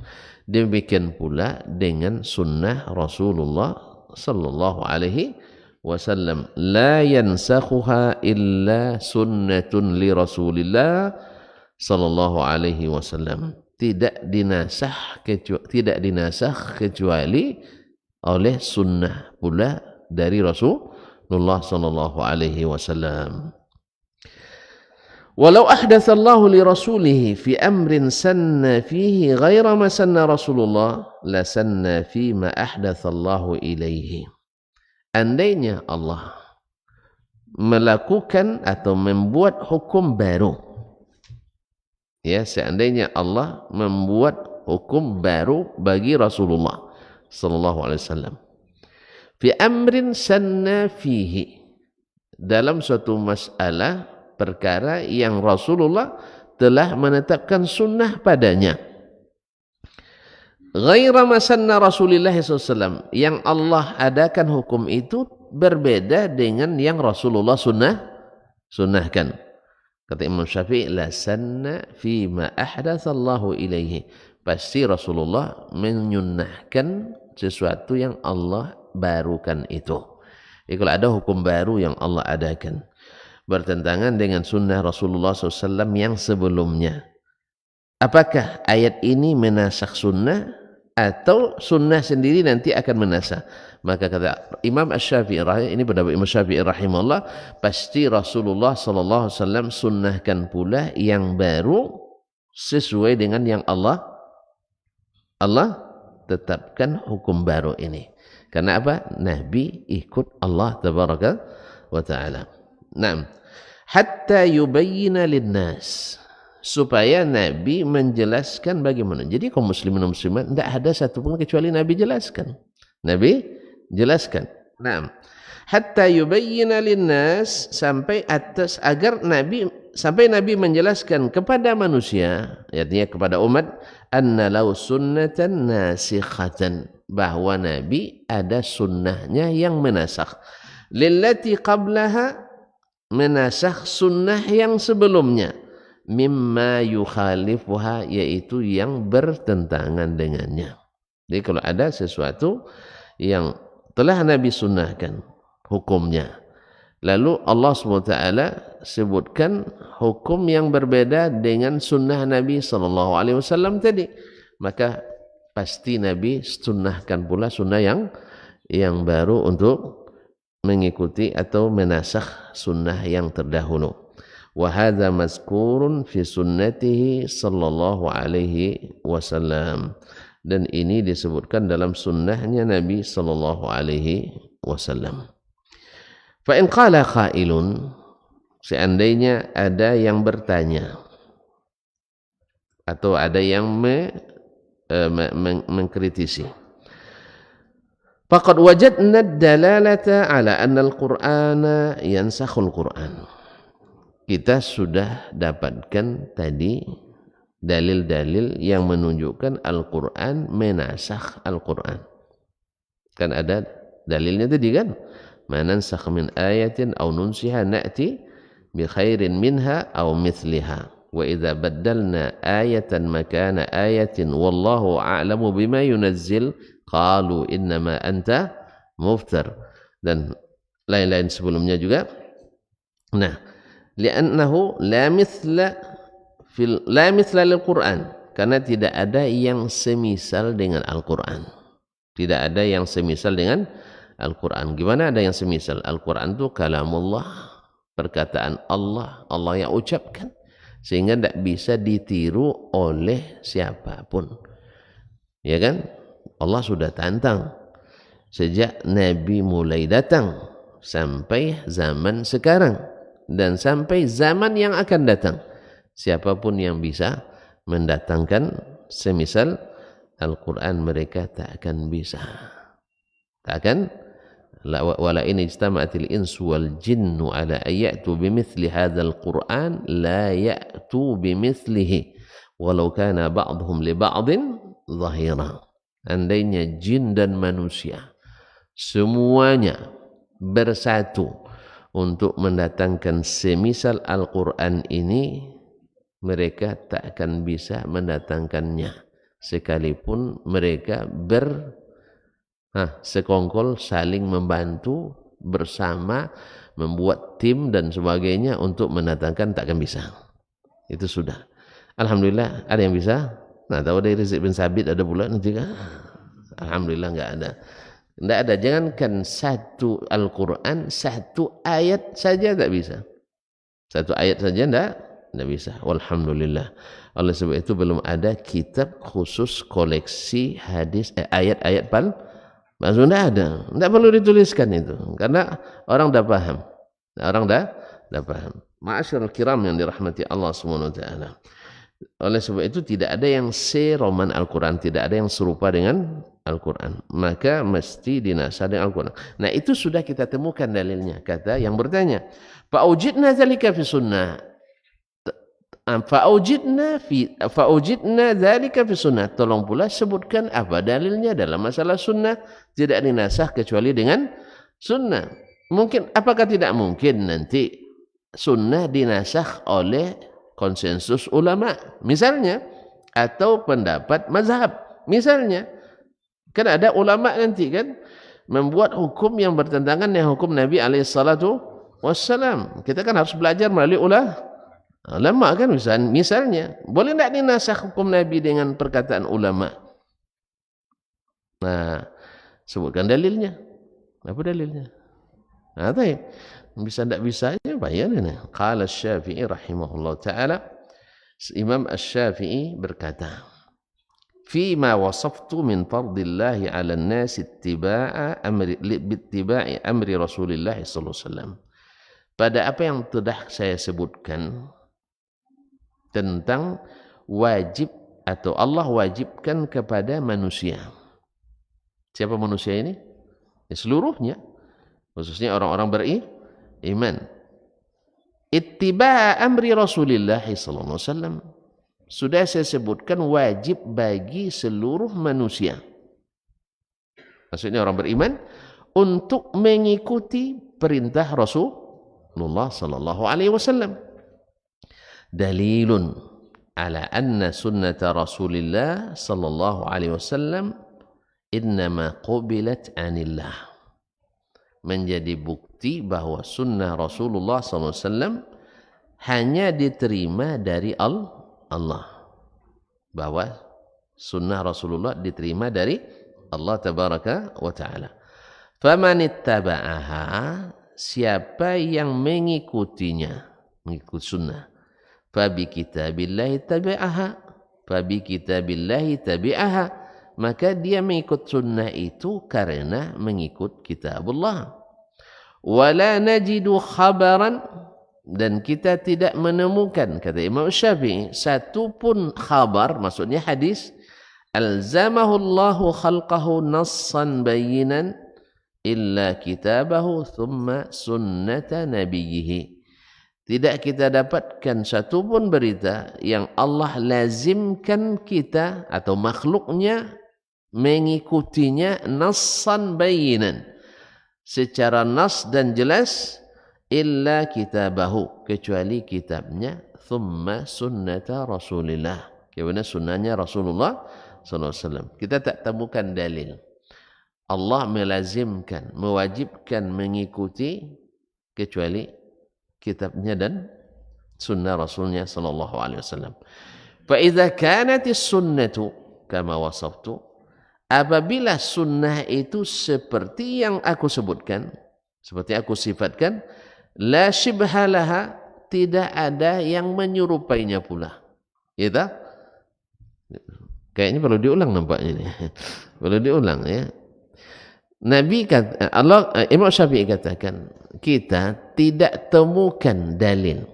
Demikian pula dengan sunnah Rasulullah sallallahu alaihi wasallam. La yansakhuha illa sunnatun li Rasulillah sallallahu alaihi wasallam. Tidak dinasakh kecuali oleh sunnah pula dari Rasulullah sallallahu alaihi wasallam. Walau ahdatha Allah li rasulih fi amrin sanna fihi ghaira ma sanna Rasulullah la sanna fi ma ahdatha Allah ilaihi. Andainya Allah melakukan atau membuat hukum baru, ya, seandainya Allah membuat hukum baru bagi Rasulullah sallallahu alaihi wasallam fi amrin sanna fihi, dalam suatu masalah perkara yang Rasulullah telah menetapkan sunnah padanya, ghaira ma sanna Rasulullah sallallahu alaihi wasallam, yang Allah adakan hukum itu berbeda dengan yang Rasulullah sunnahkan. Kata Imam Syafi'i, la sanna fi ma ahdatha Allahu ilaihi. Pasti Rasulullah menyunnahkan sesuatu yang Allah barukan itu. Jadi kalau ada hukum baru yang Allah adakan bertentangan dengan sunnah Rasulullah SAW yang sebelumnya, apakah ayat ini menasakh sunnah atau sunnah sendiri nanti akan menasakh? Maka kata Imam Asy-Syafi'i, ini pendapat Imam Syafi'i rahimahullah, pasti Rasulullah sallallahu alaihi wasallam sunnahkan pula yang baru sesuai dengan yang Allah tetapkan hukum baru ini. Karena apa? Nabi ikut Allah tabaraka wa taala. Naam. Hatta yubayyana lin-nas, supaya Nabi menjelaskan bagaimana. Jadi kaum muslimin dan muslimat tidak ada satu pun kecuali Nabi jelaskan. Nabi jelaskan. Naam. Hatta yubayyana lin-nas, sampai atas agar Nabi menjelaskan kepada manusia, artinya kepada umat, anna law sunnatan nasikhatan, bahwa Nabi ada sunnahnya yang menasakh, lillati qablaha, menasakh sunnah yang sebelumnya, mimma yukhalifuha, yaitu yang bertentangan dengannya. Jadi kalau ada sesuatu yang telah Nabi sunnahkan hukumnya, lalu Allah SWT sebutkan hukum yang berbeda dengan sunnah Nabi SAW tadi, maka pasti Nabi sunnahkan pula sunnah yang baru untuk mengikuti atau menasakh sunnah yang terdahulu. Wa hadza mazkurun fi sunnatihi sallallahu alaihi wasallam, dan ini disebutkan dalam sunnahnya Nabi sallallahu alaihi wasallam. Fa in qala qailun, seandainya ada yang bertanya atau ada yang mengkritisi, faqad wajadna ad-dalalata ala anna al-Qur'ana yansakhul Qur'an. Kita sudah dapatkan tadi dalil-dalil yang menunjukkan Al-Quran menasakh Al-Quran. Kan ada dalilnya tadi kan, ma nansakh min ayatin aw nunsiha na'ti bi khairin minha aw mithliha wa idza baddalna ayatan makana ayatin wallahu a'lamu bima yunazzil qalu innama anta muftar, dan lain-lain sebelumnya juga. Nah, li'annahu la mithla lil Qur'an, karena tidak ada yang semisal dengan Al-Qur'an. Tidak ada yang semisal dengan Al-Qur'an. Gimana ada yang semisal? Al-Qur'an itu kalamullah, perkataan Allah, Allah yang ucapkan, sehingga tidak bisa ditiru oleh siapapun. Ya kan? Allah sudah tantang sejak Nabi mulai datang sampai zaman sekarang dan sampai zaman yang akan datang. Siapapun yang bisa mendatangkan semisal Al-Quran, mereka tak akan bisa. Tak akan. Wala in ijtama'atil insu wal jinnu ala ayyatu bimithli hadzal Qur'an la ya'tu bimithlihi walau kana ba'dhum li ba'din zahira. Andainya jin dan manusia semuanya bersatu untuk mendatangkan semisal Al-Quran ini, mereka tak akan bisa mendatangkannya, sekalipun mereka sekongkol saling membantu bersama, membuat tim dan sebagainya untuk mendatangkan, tak akan bisa. Itu sudah. Alhamdulillah ada yang bisa. Nah, tahu dari Rizq bin Sabit ada pula nanti kan? Alhamdulillah enggak ada. Enggak ada. Jangankan satu Al-Quran, satu ayat saja tak bisa. Satu ayat saja enggak bisa. Walhamdulillah. Oleh sebab itu belum ada kitab khusus koleksi hadis ayat-ayat palsu. Enggak ada. Enggak perlu dituliskan itu. Karena orang dah paham. Orang dah paham. Ma'asyiral kiram yang dirahmati Allah Subhanahu wa taala. Oleh sebab itu tidak ada yang seroman Al-Quran, tidak ada yang serupa dengan Al-Quran. Maka mesti dinasah dengan Al-Quran. Nah, itu sudah kita temukan dalilnya. Kata yang bertanya, fa'ujidna dzalika fi sunnah. Fa'ujidna dzalika fi sunnah. Tolong pula sebutkan apa dalilnya dalam masalah sunnah. Tidak dinasah kecuali dengan sunnah. Mungkin, apakah tidak mungkin nanti sunnah dinasah oleh konsensus ulama misalnya, atau pendapat mazhab misalnya? Kan ada ulama nanti kan membuat hukum yang bertentangan dengan hukum Nabi SAW. Kita kan harus belajar melalui ulama kan, misalnya boleh tidak dinasakh hukum Nabi dengan perkataan ulama? Nah, sebutkan dalilnya. Apa dalilnya? Nah, tahu. Bisa tidak bisanya bayarnya. Qala Asy-Syafi'i rahimahullah ta'ala, Imam Asy-Syafi'i berkata, fima wasaftu min fardillahi 'ala an-nas ittiba'a amri Rasulillah sallallahu alaihi wasallam. Pada apa yang telah saya sebutkan tentang wajib atau Allah wajibkan kepada manusia. Siapa manusia ini? Ya, seluruhnya, khususnya orang-orang beriman. Ittiba' amri Rasulillah sallallahu alaihi wasallam. Sudah saya sebutkan wajib bagi seluruh manusia. Maksudnya orang beriman untuk mengikuti perintah Rasulullah sallallahu alaihi wasallam. Dalilun ala anna sunnata Rasulillah sallallahu alaihi wasallam innama qubilat anillah. Menjadi bukti bahwa sunnah Rasulullah SAW hanya diterima dari Allah. Bahwa sunnah Rasulullah diterima dari Allah Tabaraka wa Ta'ala. Faman ittaba'aha, siapa yang mengikutinya, mengikut sunnah, fabi kitabillahi tabi'aha, maka dia mengikut sunnah itu karena mengikut kitabullah. Wala najidu khabaran, dan kita tidak menemukan, kata Imam Syafi'i, satu pun khabar, maksudnya hadis, alzamahullahu khalqahu nassan bayinan illa kitabahu thumma sunnata nabiyhi. Tidak kita dapatkan satu pun berita yang Allah lazimkan kita atau makhluknya mengikutinya nassan bayinan, secara nas dan jelas, illa kitabahu, kecuali kitabnya, thumma sunnata Rasulillah, kemudian sunnahnya Rasulullah SAW. Kita tak temukan dalil. Allah melazimkan, mewajibkan mengikuti kecuali kitabnya dan sunnah Rasulnya sallallahu alaihi wasallam. Fa idza kanatis sunnatu kama wasaftu, apabila sunnah itu seperti yang aku sebutkan, seperti aku sifatkan, la shibha laha, tidak ada yang menyerupainya pula. Ya, kayaknya perlu diulang nampaknya ini. Perlu diulang ya. Nabi kata, Imam Syafi'i katakan, kita tidak temukan dalil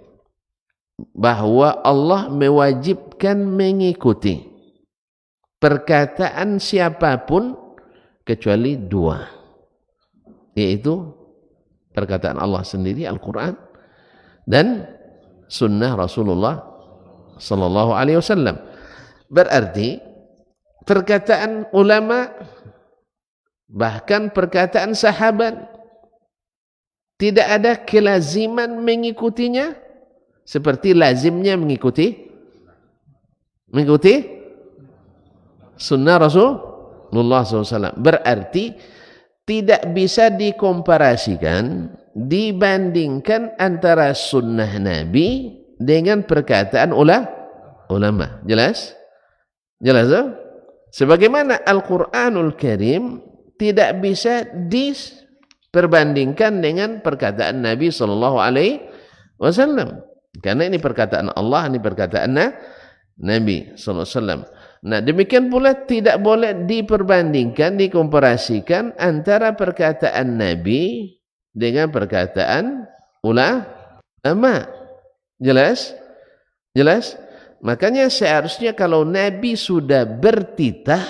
bahawa Allah mewajibkan mengikuti perkataan siapapun kecuali dua, yaitu perkataan Allah sendiri Al-Quran dan sunnah Rasulullah sallallahu alaihi wasallam. Berarti perkataan ulama, bahkan perkataan sahabat, tidak ada kelaziman mengikutinya seperti lazimnya mengikuti sunnah Rasulullah SAW. Berarti tidak bisa dikomparasikan, dibandingkan antara sunnah Nabi dengan perkataan ulama. Jelas? Jelas tak? Sebagaimana Al-Quranul Karim tidak bisa diperbandingkan dengan perkataan Nabi sallallahu alaihi wasallam. Karena ini perkataan Allah, ini perkataan Nabi sallallahu alaihi wasallam. Nah, demikian pula tidak boleh diperbandingkan, dikomparasikan antara perkataan Nabi dengan perkataan ulama. Jelas? Jelas? Makanya seharusnya kalau Nabi sudah bertitah,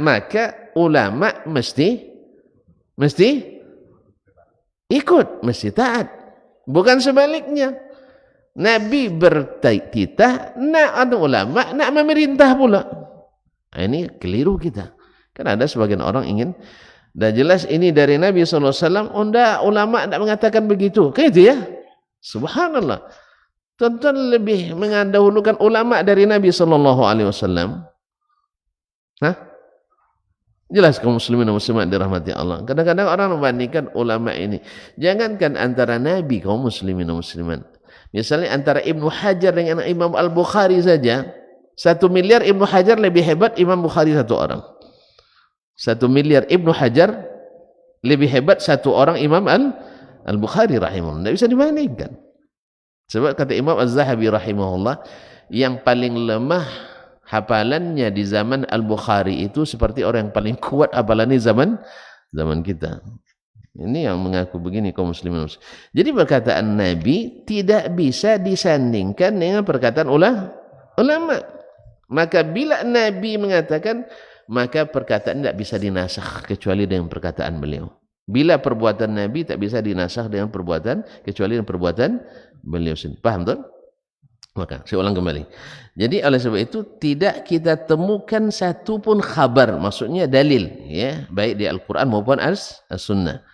maka ulama mesti ikut, mesti taat. Bukan sebaliknya. Nabi bertitah, nak ulama, nak memerintah pula. Nah, ini keliru kita. Kan ada sebagian orang ingin, dah jelas ini dari Nabi SAW, ulama tidak mengatakan begitu. Kayak itu ya? Subhanallah. Tuan-tuan lebih mendahulukan ulama dari Nabi SAW. Hah? Jelas kaum muslimin dan muslimat dirahmati Allah. Kadang-kadang orang membandingkan ulama ini. Jangankan antara Nabi kaum muslimin dan muslimat. Misalnya antara Ibnu Hajar dengan Imam Al-Bukhari saja. 1 miliar Ibnu Hajar lebih hebat Imam Bukhari satu orang. 1 miliar Ibnu Hajar lebih hebat satu orang Imam Al-Bukhari rahimahullah. Tidak bisa dibandingkan. Sebab kata Imam Az-Zahabi rahimahullah, yang paling lemah hafalannya di zaman Al-Bukhari itu seperti orang yang paling kuat hafalannya zaman kita. Ini yang mengaku begini kaum muslimin. Jadi perkataan Nabi tidak bisa disandingkan dengan perkataan ulama. Maka bila Nabi mengatakan, maka perkataan tidak bisa dinasakh kecuali dengan perkataan beliau. Bila perbuatan Nabi tak bisa dinasakh dengan perbuatan kecuali dengan perbuatan beliau sendiri. Paham tak? Maka saya ulang kembali. Jadi oleh sebab itu tidak kita temukan satu pun khabar, maksudnya dalil, ya, baik di Al-Quran maupun As-Sunnah.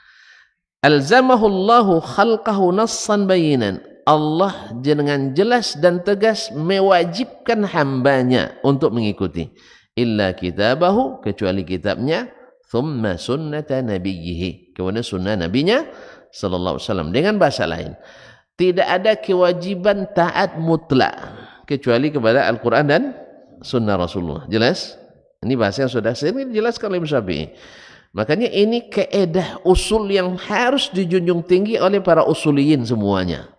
Alzamahullahu khalqahu nassan bayinan. Allah dengan jelas dan tegas mewajibkan hambanya untuk mengikuti. Illa kitabahu, kecuali kitabnya, thumma sunnata nabiyyihi, kemudian sunnah nabinya sallallahu alaihi wasallam. Dengan bahasa lain, tidak ada kewajiban taat mutlak kecuali kepada Al-Quran dan sunnah Rasulullah. Jelas? Ini bahasa yang sudah sering dijelaskan oleh Syafi'i. Makanya ini kaedah usul yang harus dijunjung tinggi oleh para usuliyin semuanya.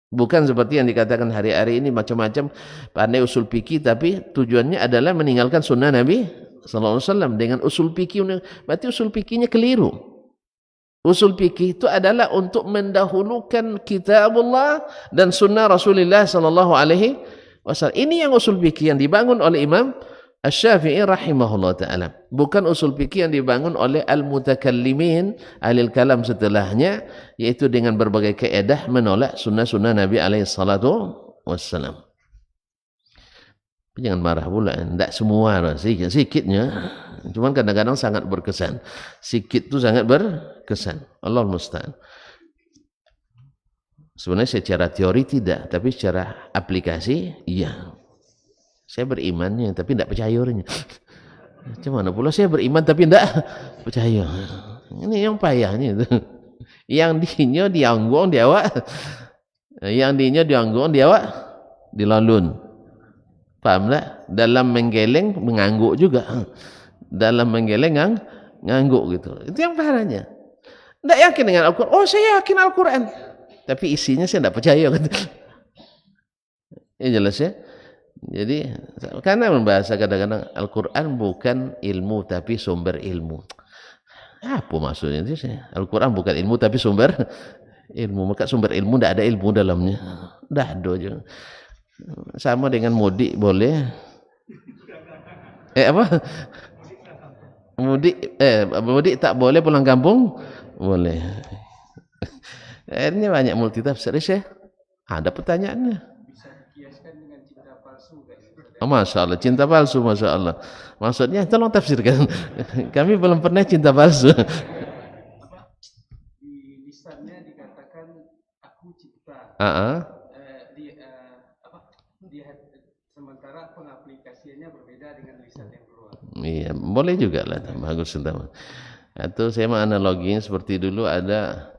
Bukan seperti yang dikatakan hari-hari ini macam-macam pandai usul fikih, tapi tujuannya adalah meninggalkan sunnah Nabi sallallahu alaihi wasallam dengan usul fikih. Berarti usul fikihnya keliru. Usul fikih itu adalah untuk mendahulukan kitabullah dan sunnah Rasulullah sallallahu alaihi wasallam. Ini yang usul fikih yang dibangun oleh Imam Asy-Syafi'i rahimahullah ta'ala. Bukan usul fikih yang dibangun oleh al-mutakallimin, ahli kalam setelahnya, yaitu dengan berbagai kaedah menolak sunnah-sunnah Nabi alaihi salatu wassalam. Jangan marah pula, tidak semua, sikitnya. Cuman kadang-kadang sangat berkesan. Sikit itu sangat berkesan. Allah musta'an. Sebenarnya secara teori tidak, tapi secara aplikasi iya. Saya berimannya, tapi tidak percaya orangnya. Macam mana pula saya beriman tapi tidak percaya. Ini yang payahnya itu. Yang dinya dianggung di awak, yang dinya dianggung di awak dilalun. Faham tak? Dalam menggeleng mengangguk juga. Dalam menggeleng ngangguk gitu. Itu yang parahnya. Tidak yakin dengan Al-Quran. Oh, saya yakin Al-Quran. Tapi isinya saya tidak percaya. Ini jelas ya. Jadi karena membahas kadang-kadang Al-Quran bukan ilmu tapi sumber ilmu. Apa maksudnya itu? Al-Quran bukan ilmu tapi sumber ilmu. Maka sumber ilmu tidak ada ilmu dalamnya. Dah ada aja. Sama dengan mudik boleh. Apa? Mudik tak boleh, pulang kampung boleh. Ini banyak multitafsir ya. Ada pertanyaannya. Oh, Masya Allah, cinta palsu, Masya Allah. Maksudnya, tolong tafsirkan. Kami belum pernah cinta palsu. Di lisannya dikatakan aku cipta. Sementara pengaplikasiannya berbeda dengan lisan yang keluar. Iya, boleh juga lah. Bagus. Atau saya mau analoginya seperti dulu ada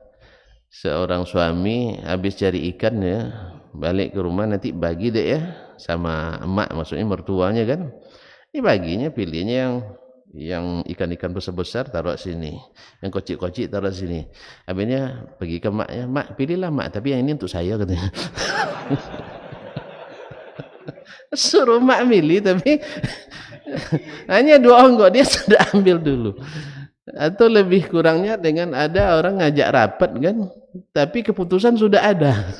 seorang suami habis cari ikan ya, balik ke rumah nanti bagi deh ya sama emak, maksudnya mertuanya kan. Ini baginya pilihnya yang ikan-ikan besar-besar taruh sini, yang kocik-kocik taruh sini. Habisnya pergi ke maknya, mak pilihlah mak, tapi yang ini untuk saya katanya. Suruh mak milih tapi hanya 2 onggok dia sudah ambil dulu. Atau lebih kurangnya dengan ada orang ngajak rapat kan, tapi keputusan sudah ada.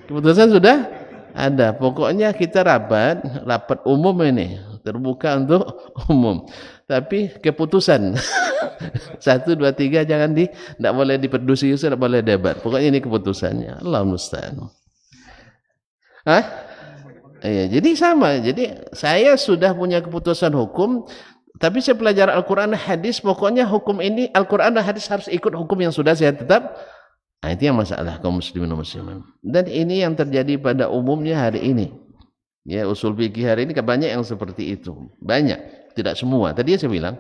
Keputusan sudah ada. Pokoknya kita rapat umum ini, terbuka untuk umum. Tapi keputusan 1, 2, 3 jangan tidak boleh diperdusi, tidak boleh debat. Pokoknya ini keputusannya. Allah musta'an. Iya, jadi sama. Jadi saya sudah punya keputusan hukum, tapi saya pelajari Al-Quran dan hadis, pokoknya hukum ini Al-Quran dan hadis harus ikut hukum yang sudah saya tetap. Nah, itu yang masalah kaum muslimin dan muslimat. Dan ini yang terjadi pada umumnya hari ini. Ya, usul fikih hari ini banyak yang seperti itu. Banyak, tidak semua. Tadi saya bilang,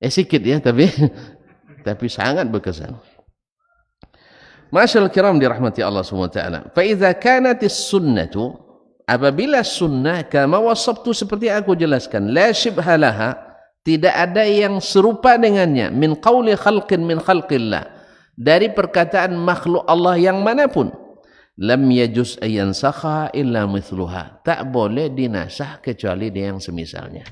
sedikit ya, tapi sangat berkesan. Masyaallah kiram dirahmati Allah Subhanahu wa taala. Fa idza kanatis sunnatu, apabila sunnah kama wasabtu seperti aku jelaskan, la syibhalaha, tidak ada yang serupa dengannya, min qauli khalqin min khalqillah, dari perkataan makhluk Allah yang manapun, lam yajuz ayansakha illa mithluha, tak boleh dinasah kecuali dia yang semisalnya.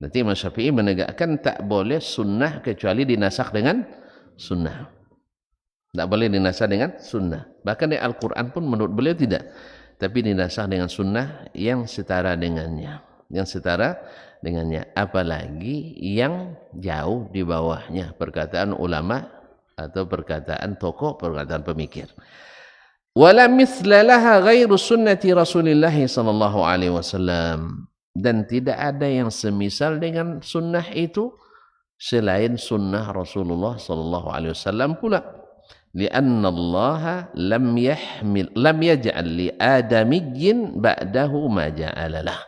Nanti Imam Syafi'i menegakkan tak boleh sunnah kecuali dinasah dengan sunnah. Tak boleh dinasah dengan sunnah. Bahkan di Al-Quran pun menurut beliau tidak, tapi dinasah dengan sunnah yang setara dengannya, apalagi yang jauh di bawahnya, perkataan ulama atau perkataan tokoh, perkataan pemikir. Wala mithla laha ghairu sunnati Rasulillah sallallahu alaihi wasallam, dan tidak ada yang semisal dengan sunnah itu selain sunnah Rasulullah sallallahu alaihi wasallam pula. Lianna Allah lam yaj'al li adamiyyin ba'dahu ma ja'alalah.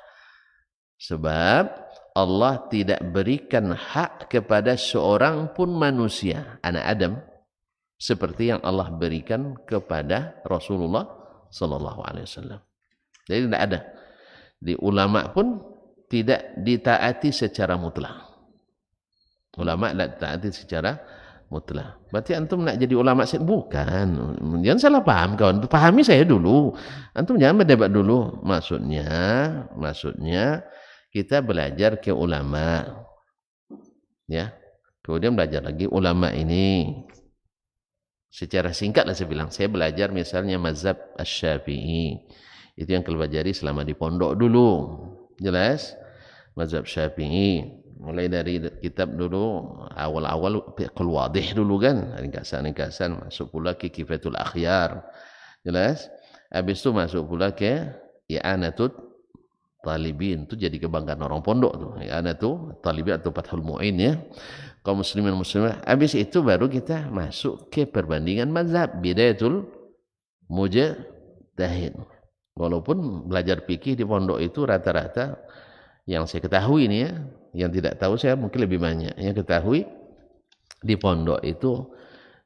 Sebab Allah tidak berikan hak kepada seorang pun manusia, anak Adam, seperti yang Allah berikan kepada Rasulullah sallallahu alaihi wasallam. Jadi tidak ada. Di ulama pun tidak ditaati secara mutlak. Ulama tidak ditaati secara mutlak. Berarti antum nak jadi ulama bukan. Jangan salah paham kawan. Pahami saya dulu. Antum jangan berdebat dulu. Maksudnya kita belajar ke ulama. Ya. Kemudian belajar lagi ulama ini. Secara singkatlah saya bilang, saya belajar misalnya mazhab Asy-Syafi'i. Itu yang kalian pelajari selama di pondok dulu. Jelas? Mazhab Syafi'i. Mulai dari kitab dulu, awal-awal Al-Wadih dulu kan, ringkasan-ringkasan, masuk pula ke Kifatul Akhyar. Jelas? Habis itu masuk pula ke I'anatut Talibin, itu jadi kebanggaan orang pondok tuh. I'anatut Talibin atau Fathul Mu'in ya. Kaum muslimin muslimat. Habis itu baru kita masuk ke perbandingan mazhab, Bidayatul Mujtahid. Walaupun belajar fikih di pondok itu rata-rata yang saya ketahui ini ya, Yang tidak tahu saya mungkin lebih banyak. Yang ketahui di pondok itu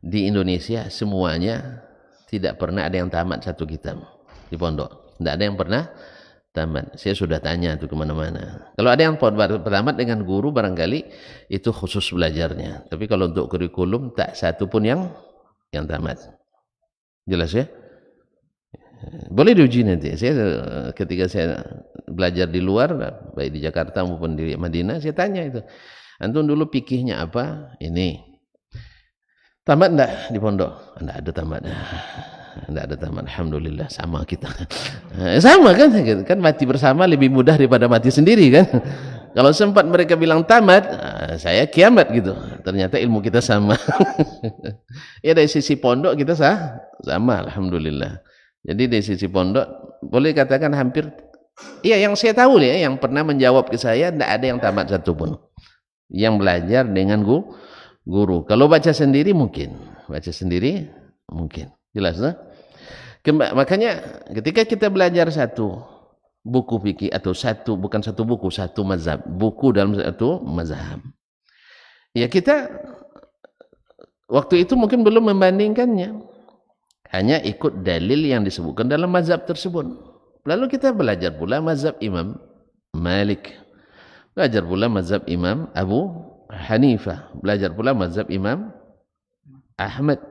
di Indonesia semuanya tidak pernah ada yang tamat satu kitab di pondok. Tidak ada yang pernah tamat. Saya sudah tanya itu kemana-mana. Kalau ada yang tamat dengan guru barangkali itu khusus belajarnya. Tapi kalau untuk kurikulum tak satu pun yang tamat. Jelas ya? Boleh diuji nanti. Saya ketika saya belajar di luar, baik di Jakarta maupun di Madinah, saya tanya itu. Antum dulu pikirnya apa? Ini. Tamat enggak di pondok? Enggak ada tamat. Enggak ada tamat. Alhamdulillah sama kita. Sama kan? Kan mati bersama lebih mudah daripada mati sendiri kan? Kalau sempat mereka bilang tamat, saya kiamat gitu. Ternyata ilmu kita sama. Ya dari sisi pondok kita sama, alhamdulillah. Jadi dari sisi pondok boleh katakan hampir, iya yang saya tahu ya, yang pernah menjawab ke saya tidak ada yang tamat satupun. Yang belajar dengan guru. Kalau baca sendiri mungkin, jelas lah. Makanya ketika kita belajar satu buku fikih atau bukan satu buku, satu mazhab, buku dalam satu mazhab. Ya kita waktu itu mungkin belum membandingkannya. Hanya ikut dalil yang disebutkan dalam mazhab tersebut. Lalu kita belajar pula mazhab Imam Malik. Belajar pula mazhab Imam Abu Hanifah. Belajar pula mazhab Imam Ahmad.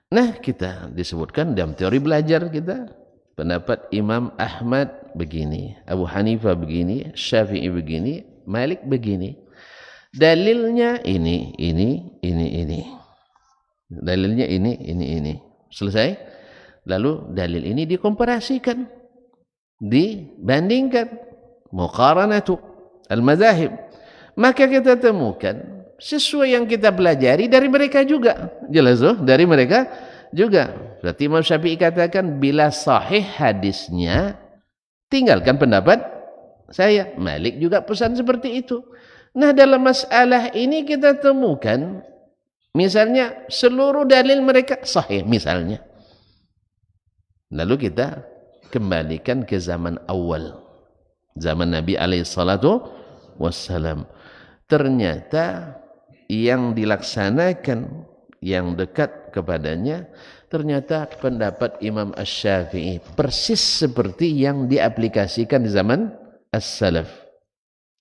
Nah kita disebutkan dalam teori belajar kita. Pendapat Imam Ahmad begini. Abu Hanifah begini. Syafi'i begini. Malik begini. Dalilnya ini. Dalilnya ini. Selesai. Lalu dalil ini dikomparasikan, dibandingkan, muqaranatu al-mazahib. Maka kita temukan sesuai yang kita pelajari dari mereka juga. Jelas tuh, dari mereka juga. Berarti Imam Syafi'i katakan bila sahih hadisnya tinggalkan pendapat saya. Malik juga pesan seperti itu. Nah, dalam masalah ini kita temukan misalnya seluruh dalil mereka sahih misalnya. Lalu kita kembalikan ke zaman awal. Zaman Nabi alaihissalatu wassalam. Ternyata yang dilaksanakan yang dekat kepadanya ternyata pendapat Imam Asy-Syafi'i persis seperti yang diaplikasikan di zaman as-salaf.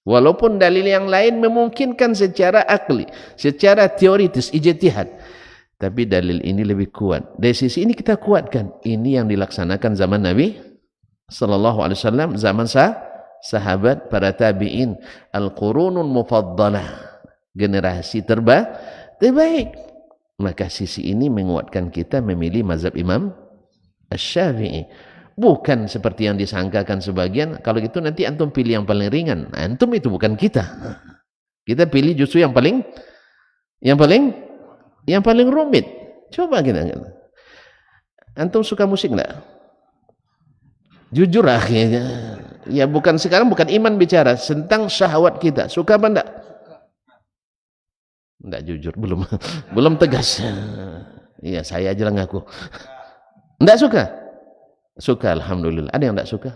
Walaupun dalil yang lain memungkinkan secara akli, secara teoritis, ijtihad. Tapi dalil ini lebih kuat. Dari sisi ini kita kuatkan. Ini yang dilaksanakan zaman Nabi SAW, zaman sahabat, para tabi'in. Al-Qurunun Mufaddalah. Generasi terbaik. Maka sisi ini menguatkan kita memilih mazhab Imam Asy-Syafi'i. Bukan seperti yang disangkakan sebagian, kalau gitu nanti antum pilih yang paling ringan. Antum itu bukan kita. Kita pilih justru yang paling rumit. Coba kita. Antum suka musik enggak? Jujur akhirnya. Ya sekarang bukan iman bicara, tentang syahwat kita. Suka apa enggak? Enggak jujur, belum tegas. Iya, saya aja lah ngaku. Enggak suka? Suka, alhamdulillah. Ada yang tidak suka?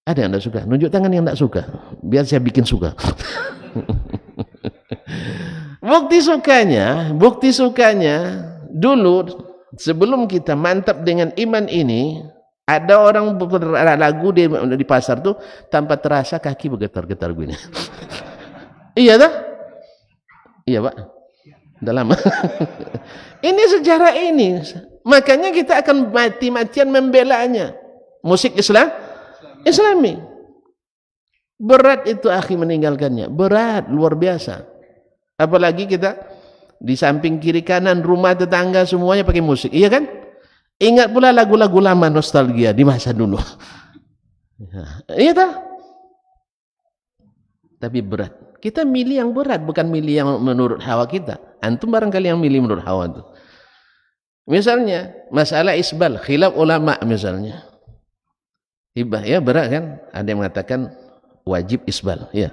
Ada yang tidak suka? Nunjuk tangan yang tidak suka. Biar saya bikin suka. Bukti sukanya dulu sebelum kita mantap dengan iman ini, ada orang lagu di pasar tuh tanpa terasa kaki bergetar-getar begini. Iya tak? Iya Pak. Udah lama. Ini sejarah ini. Makanya kita akan mati-matian membelanya. Musik Islami. Berat itu akhi meninggalkannya. Berat, luar biasa. Apalagi kita di samping kiri kanan rumah tetangga semuanya pakai musik. Iya kan? Ingat pula lagu-lagu lama nostalgia di masa dulu. Iya tak? Tapi berat. Kita milih yang berat, bukan milih yang menurut hawa kita. Antum barangkali yang milih menurut hawa itu. Misalnya masalah isbal, khilaf ulama misalnya. Hibah ya berat kan? Ada yang mengatakan wajib isbal, ya.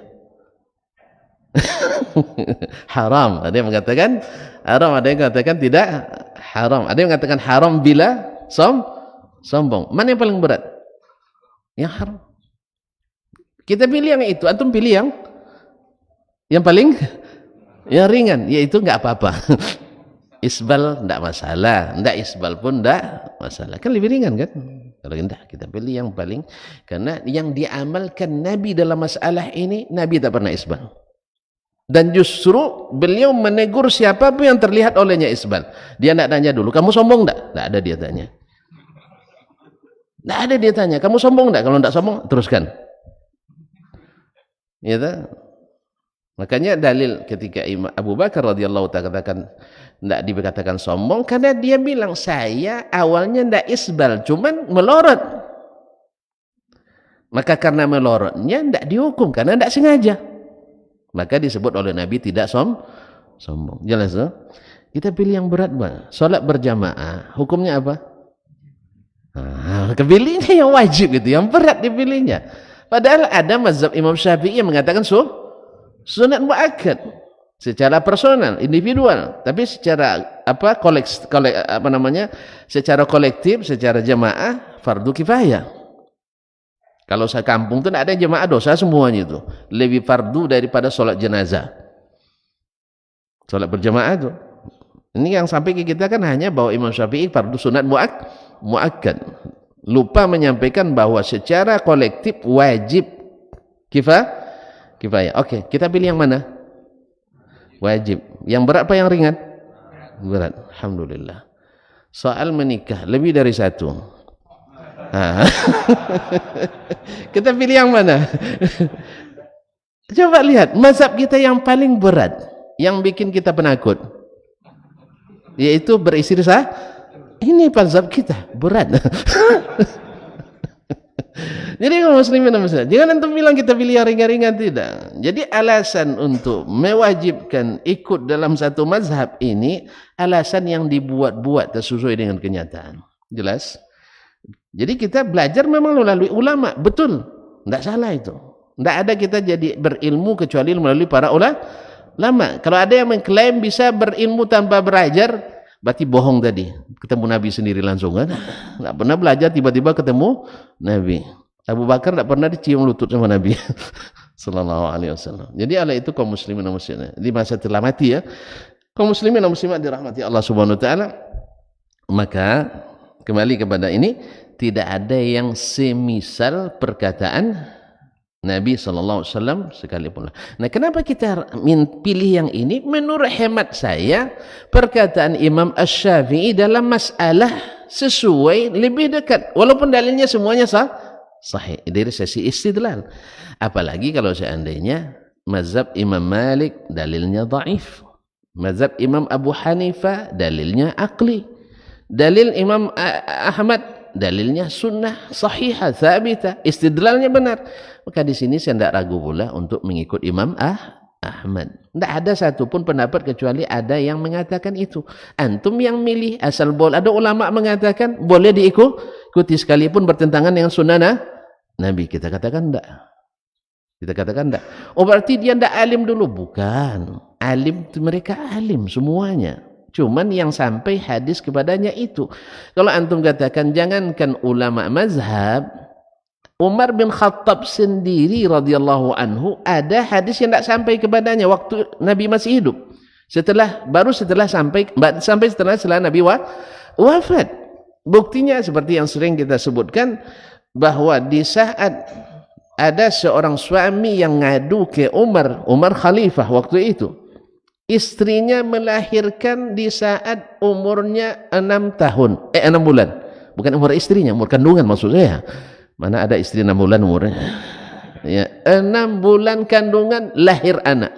Haram, ada yang mengatakan haram, ada yang mengatakan tidak haram. Ada yang mengatakan haram bila sombong. Mana yang paling berat? Yang haram. Kita pilih yang itu, antum pilih Yang paling yang ringan, yaitu enggak apa-apa. Isbal enggak masalah, enggak isbal pun enggak masalah. Kan lebih ringan kan? Kalau enggak, kita pilih yang paling, karena yang diamalkan Nabi dalam masalah ini, Nabi tak pernah isbal. Dan justru beliau menegur siapapun yang terlihat olehnya isbal. Dia enggak tanya dulu, kamu sombong enggak? Enggak ada dia tanya. Enggak ada dia tanya, kamu sombong enggak? Kalau enggak sombong, teruskan. Ya tak? Makanya dalil ketika Imam Abu Bakar radhiyallahu ta'ala katakan tidak dikatakan sombong, karena dia bilang saya awalnya tidak isbal, cuman melorot. Maka karena melorotnya tidak dihukum, karena tidak sengaja. Maka disebut oleh Nabi tidak sombong. Jelas tak? Kita pilih yang berat, Bang. Salat berjamaah, hukumnya apa? Kepilihnya yang wajib gitu, yang berat dipilihnya. Padahal ada mazhab Imam Syafi'i yang mengatakan sunat muakkad secara personal, individual, tapi secara secara kolektif, secara jamaah fardu kifayah. Kalau sekampung itu tidak ada jamaah dosa semuanya itu, lebih fardu daripada sholat jenazah. Sholat berjamaah itu. Ini yang sampai ke kita kan hanya bahwa Imam Syafi'i fardu sunat muakkad. Lupa menyampaikan bahwa secara kolektif wajib kifayah. Oke, kita pilih yang mana? Wajib. Yang berat apa yang ringan? Berat. Alhamdulillah. Soal menikah lebih dari satu. Kita pilih yang mana? Coba lihat mazhab kita yang paling berat, yang bikin kita penakut, yaitu beristri sah. Ini mazhab kita berat. Jadi kalau muslimin jangan antum bilang kita pilih yang ringan-ringan, tidak. Jadi alasan untuk mewajibkan ikut dalam satu mazhab ini alasan yang dibuat-buat sesuai dengan kenyataan. Jelas? Jadi kita belajar memang melalui ulama, betul. Tidak salah itu. Tidak ada kita jadi berilmu kecuali melalui para ulama. Kalau ada yang mengklaim bisa berilmu tanpa belajar, berarti bohong tadi. Ketemu Nabi sendiri langsung kan? Tidak pernah belajar, tiba-tiba ketemu Nabi. Abu Bakar tidak pernah dicium lutut sama Nabi sallallahu alaihi wasallam. Jadi oleh itu kaum muslimin dan muslimat di masa telah mati ya, kaum muslimin dan muslimat dirahmati Allah Subhanahu wa taala, maka kembali kepada ini, tidak ada yang semisal perkataan Nabi sallallahu alaihi wasallam sekalipun. Nah, kenapa kita pilih yang ini? Menurut hemat saya, perkataan Imam Asy-Syafi'i dalam masalah sesuai, lebih dekat, walaupun dalilnya semuanya sahih dari sisi istidlal. Apalagi kalau seandainya mazhab Imam Malik dalilnya dhaif, mazhab Imam Abu Hanifah dalilnya aqli, dalil Imam Ahmad dalilnya sunnah sahihah thabitah, istidlalnya benar. Maka di sini saya tidak ragu pula untuk mengikut Imam Ahmad. Tidak ada satupun pendapat kecuali ada yang mengatakan itu. Antum yang milih, asal boleh. Ada ulama mengatakan boleh diikuti sekalipun bertentangan dengan sunnah Nabi. Kita katakan tidak. Kita katakan tidak. Oh, berarti dia tidak alim dulu? Bukan. Alim, mereka alim semuanya. Cuman yang sampai hadis kepadanya itu. Kalau antum katakan jangankan ulama mazhab, Umar bin Khattab sendiri radhiyallahu anhu ada hadis yang tidak sampai kepadanya waktu Nabi masih hidup. Baru setelah setelah Nabi wafat. Buktinya seperti yang sering kita sebutkan, bahwa di saat ada seorang suami yang ngadu ke Umar khalifah waktu itu, istrinya melahirkan di saat umurnya 6 bulan. Bukan umur istrinya, umur kandungan maksud saya. Mana ada istri 6 bulan umurnya? Ya, 6 bulan kandungan lahir anak.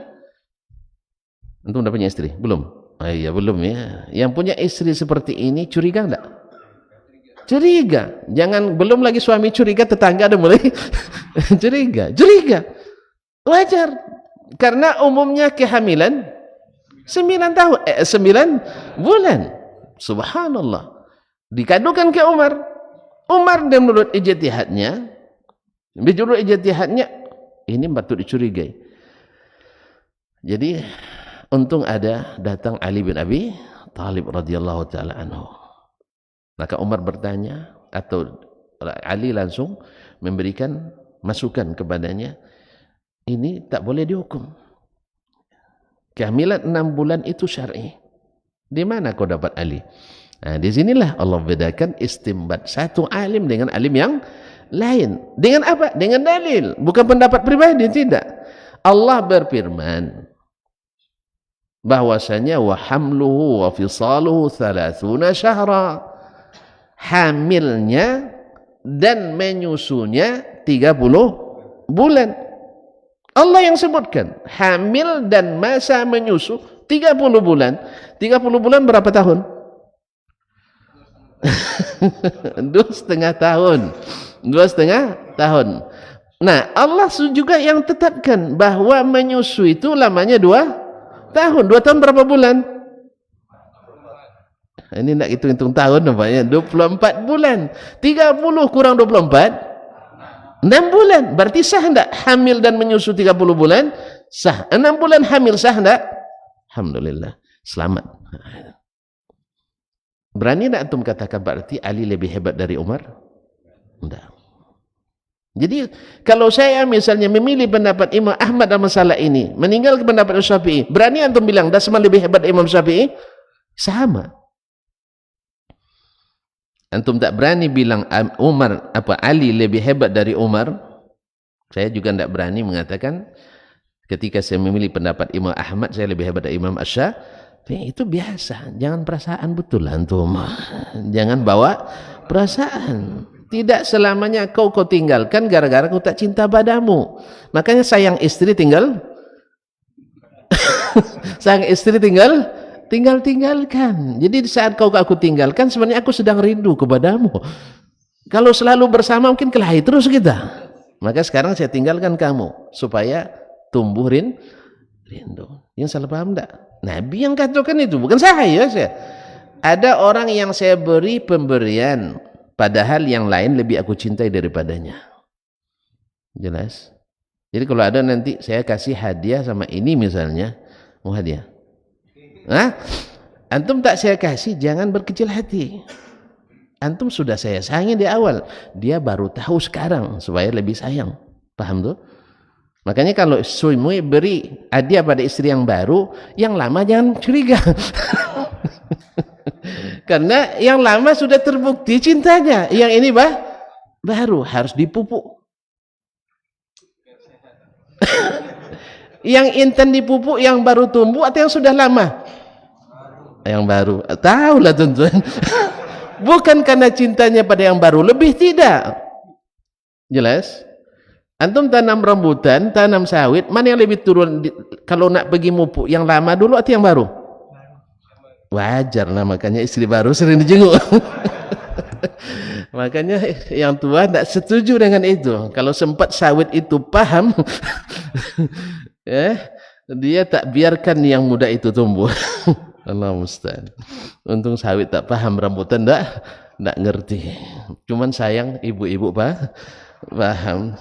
Antum udah punya istri? Belum? Oh iya, belum ya. Yang punya istri seperti ini curiga enggak? Curiga. Jangan belum lagi suami curiga, tetangga ada mulai curiga. Wajar. Karena umumnya kehamilan 9 bulan. Subhanallah. Dikadukan ke Umar dan menurut ijtihadnya ini patut dicurigai. Jadi untung ada datang Ali bin Abi Thalib radhiyallahu taala anhu. Maka Umar bertanya, atau Ali langsung memberikan masukan kepadanya, ini tak boleh dihukum. Kehamilan 6 bulan itu syar'i. Di mana kau dapat Ali? Nah, di sinilah Allah bedakan istimbat satu alim dengan alim yang lain. Dengan apa? Dengan dalil, bukan pendapat pribadi, tidak. Allah berfirman bahwasanya wa hamluhu wa fisaluhu 30 syahra. Hamilnya dan menyusunya 30 bulan. Allah yang sebutkan hamil dan masa menyusu 30 bulan. 30 bulan berapa tahun? 2,5 tahun. 2,5 tahun. Nah, Allah juga yang tetapkan bahwa menyusu itu lamanya 2 tahun. 2 tahun berapa bulan? Ini nak hitung-hitung tahun nampaknya. 24 bulan. 30 kurang 24, 6 bulan. Berarti sah enggak hamil dan menyusu 30 bulan? Sah. 6 bulan hamil sah enggak? Alhamdulillah. Selamat. Berani tak antum katakan berarti Ali lebih hebat dari Umar? Tidak. Jadi kalau saya misalnya memilih pendapat Imam Ahmad dalam masalah ini, meninggalkan pendapat Syafi'i, berani antum bilang Dasman lebih hebat dari Imam Syafi'i? Sama. Antum tak berani bilang Ali lebih hebat dari Umar? Saya juga tidak berani mengatakan ketika saya memilih pendapat Imam Ahmad saya lebih hebat dari Imam Syafi'i. Itu biasa, jangan perasaan betul antum. Jangan bawa perasaan. Tidak selamanya kau tinggalkan gara-gara kau tak cinta padamu. Makanya sayang istri sayang istri tinggalkan. Jadi saat kau aku tinggalkan sebenarnya aku sedang rindu kepadamu. Kalau selalu bersama mungkin kelahi terus kita. Maka sekarang saya tinggalkan kamu supaya tumbuh rindu. Yang salah paham tak? Nabi yang katakan itu, bukan saya. Ada orang yang saya beri pemberian, padahal yang lain lebih aku cintai daripadanya. Jelas? Jadi kalau ada nanti saya kasih hadiah sama ini misalnya, mau hadiah? Hah? Antum tak saya kasih, jangan berkecil hati. Antum sudah saya sayangi di awal, dia baru tahu sekarang supaya lebih sayang. Paham tuh? Makanya kalau suami beri hadiah pada istri yang baru, yang lama jangan curiga. Karena yang lama sudah terbukti cintanya, yang ini baru harus dipupuk. Yang intan dipupuk, yang baru tumbuh atau yang sudah lama? Yang baru. Tahulah tuan-tuan. Bukan karena cintanya pada yang baru, lebih tidak. Jelas? Antum tanam rambutan, tanam sawit, mana yang lebih turun kalau nak pergi mupuk, yang lama dulu atau yang baru? Wajar lah, makanya istri baru sering dijenguk. Makanya yang tua tak setuju dengan itu. Kalau sempat sawit itu paham, dia tak biarkan yang muda itu tumbuh. Allah musta'an. Untung sawit tak paham, rambutan tak ngerti. Cuman sayang ibu-ibu paham.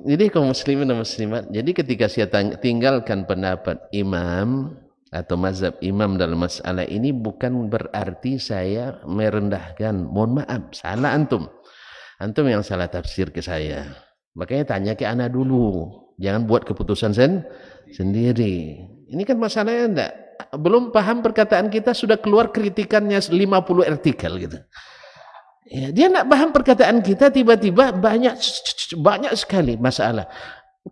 Jadi kaum muslimin dan muslimat, jadi ketika saya tinggalkan pendapat imam atau mazhab imam dalam masalah ini, bukan berarti saya merendahkan. Mohon maaf, salah antum. Antum yang salah tafsir ke saya. Makanya tanya ke ana dulu. Jangan buat keputusan sendiri. Ini kan masalahnya enggak. Belum paham perkataan kita sudah keluar kritikannya 50 artikel gitu. Ya, dia nak paham perkataan kita, tiba-tiba banyak sekali masalah.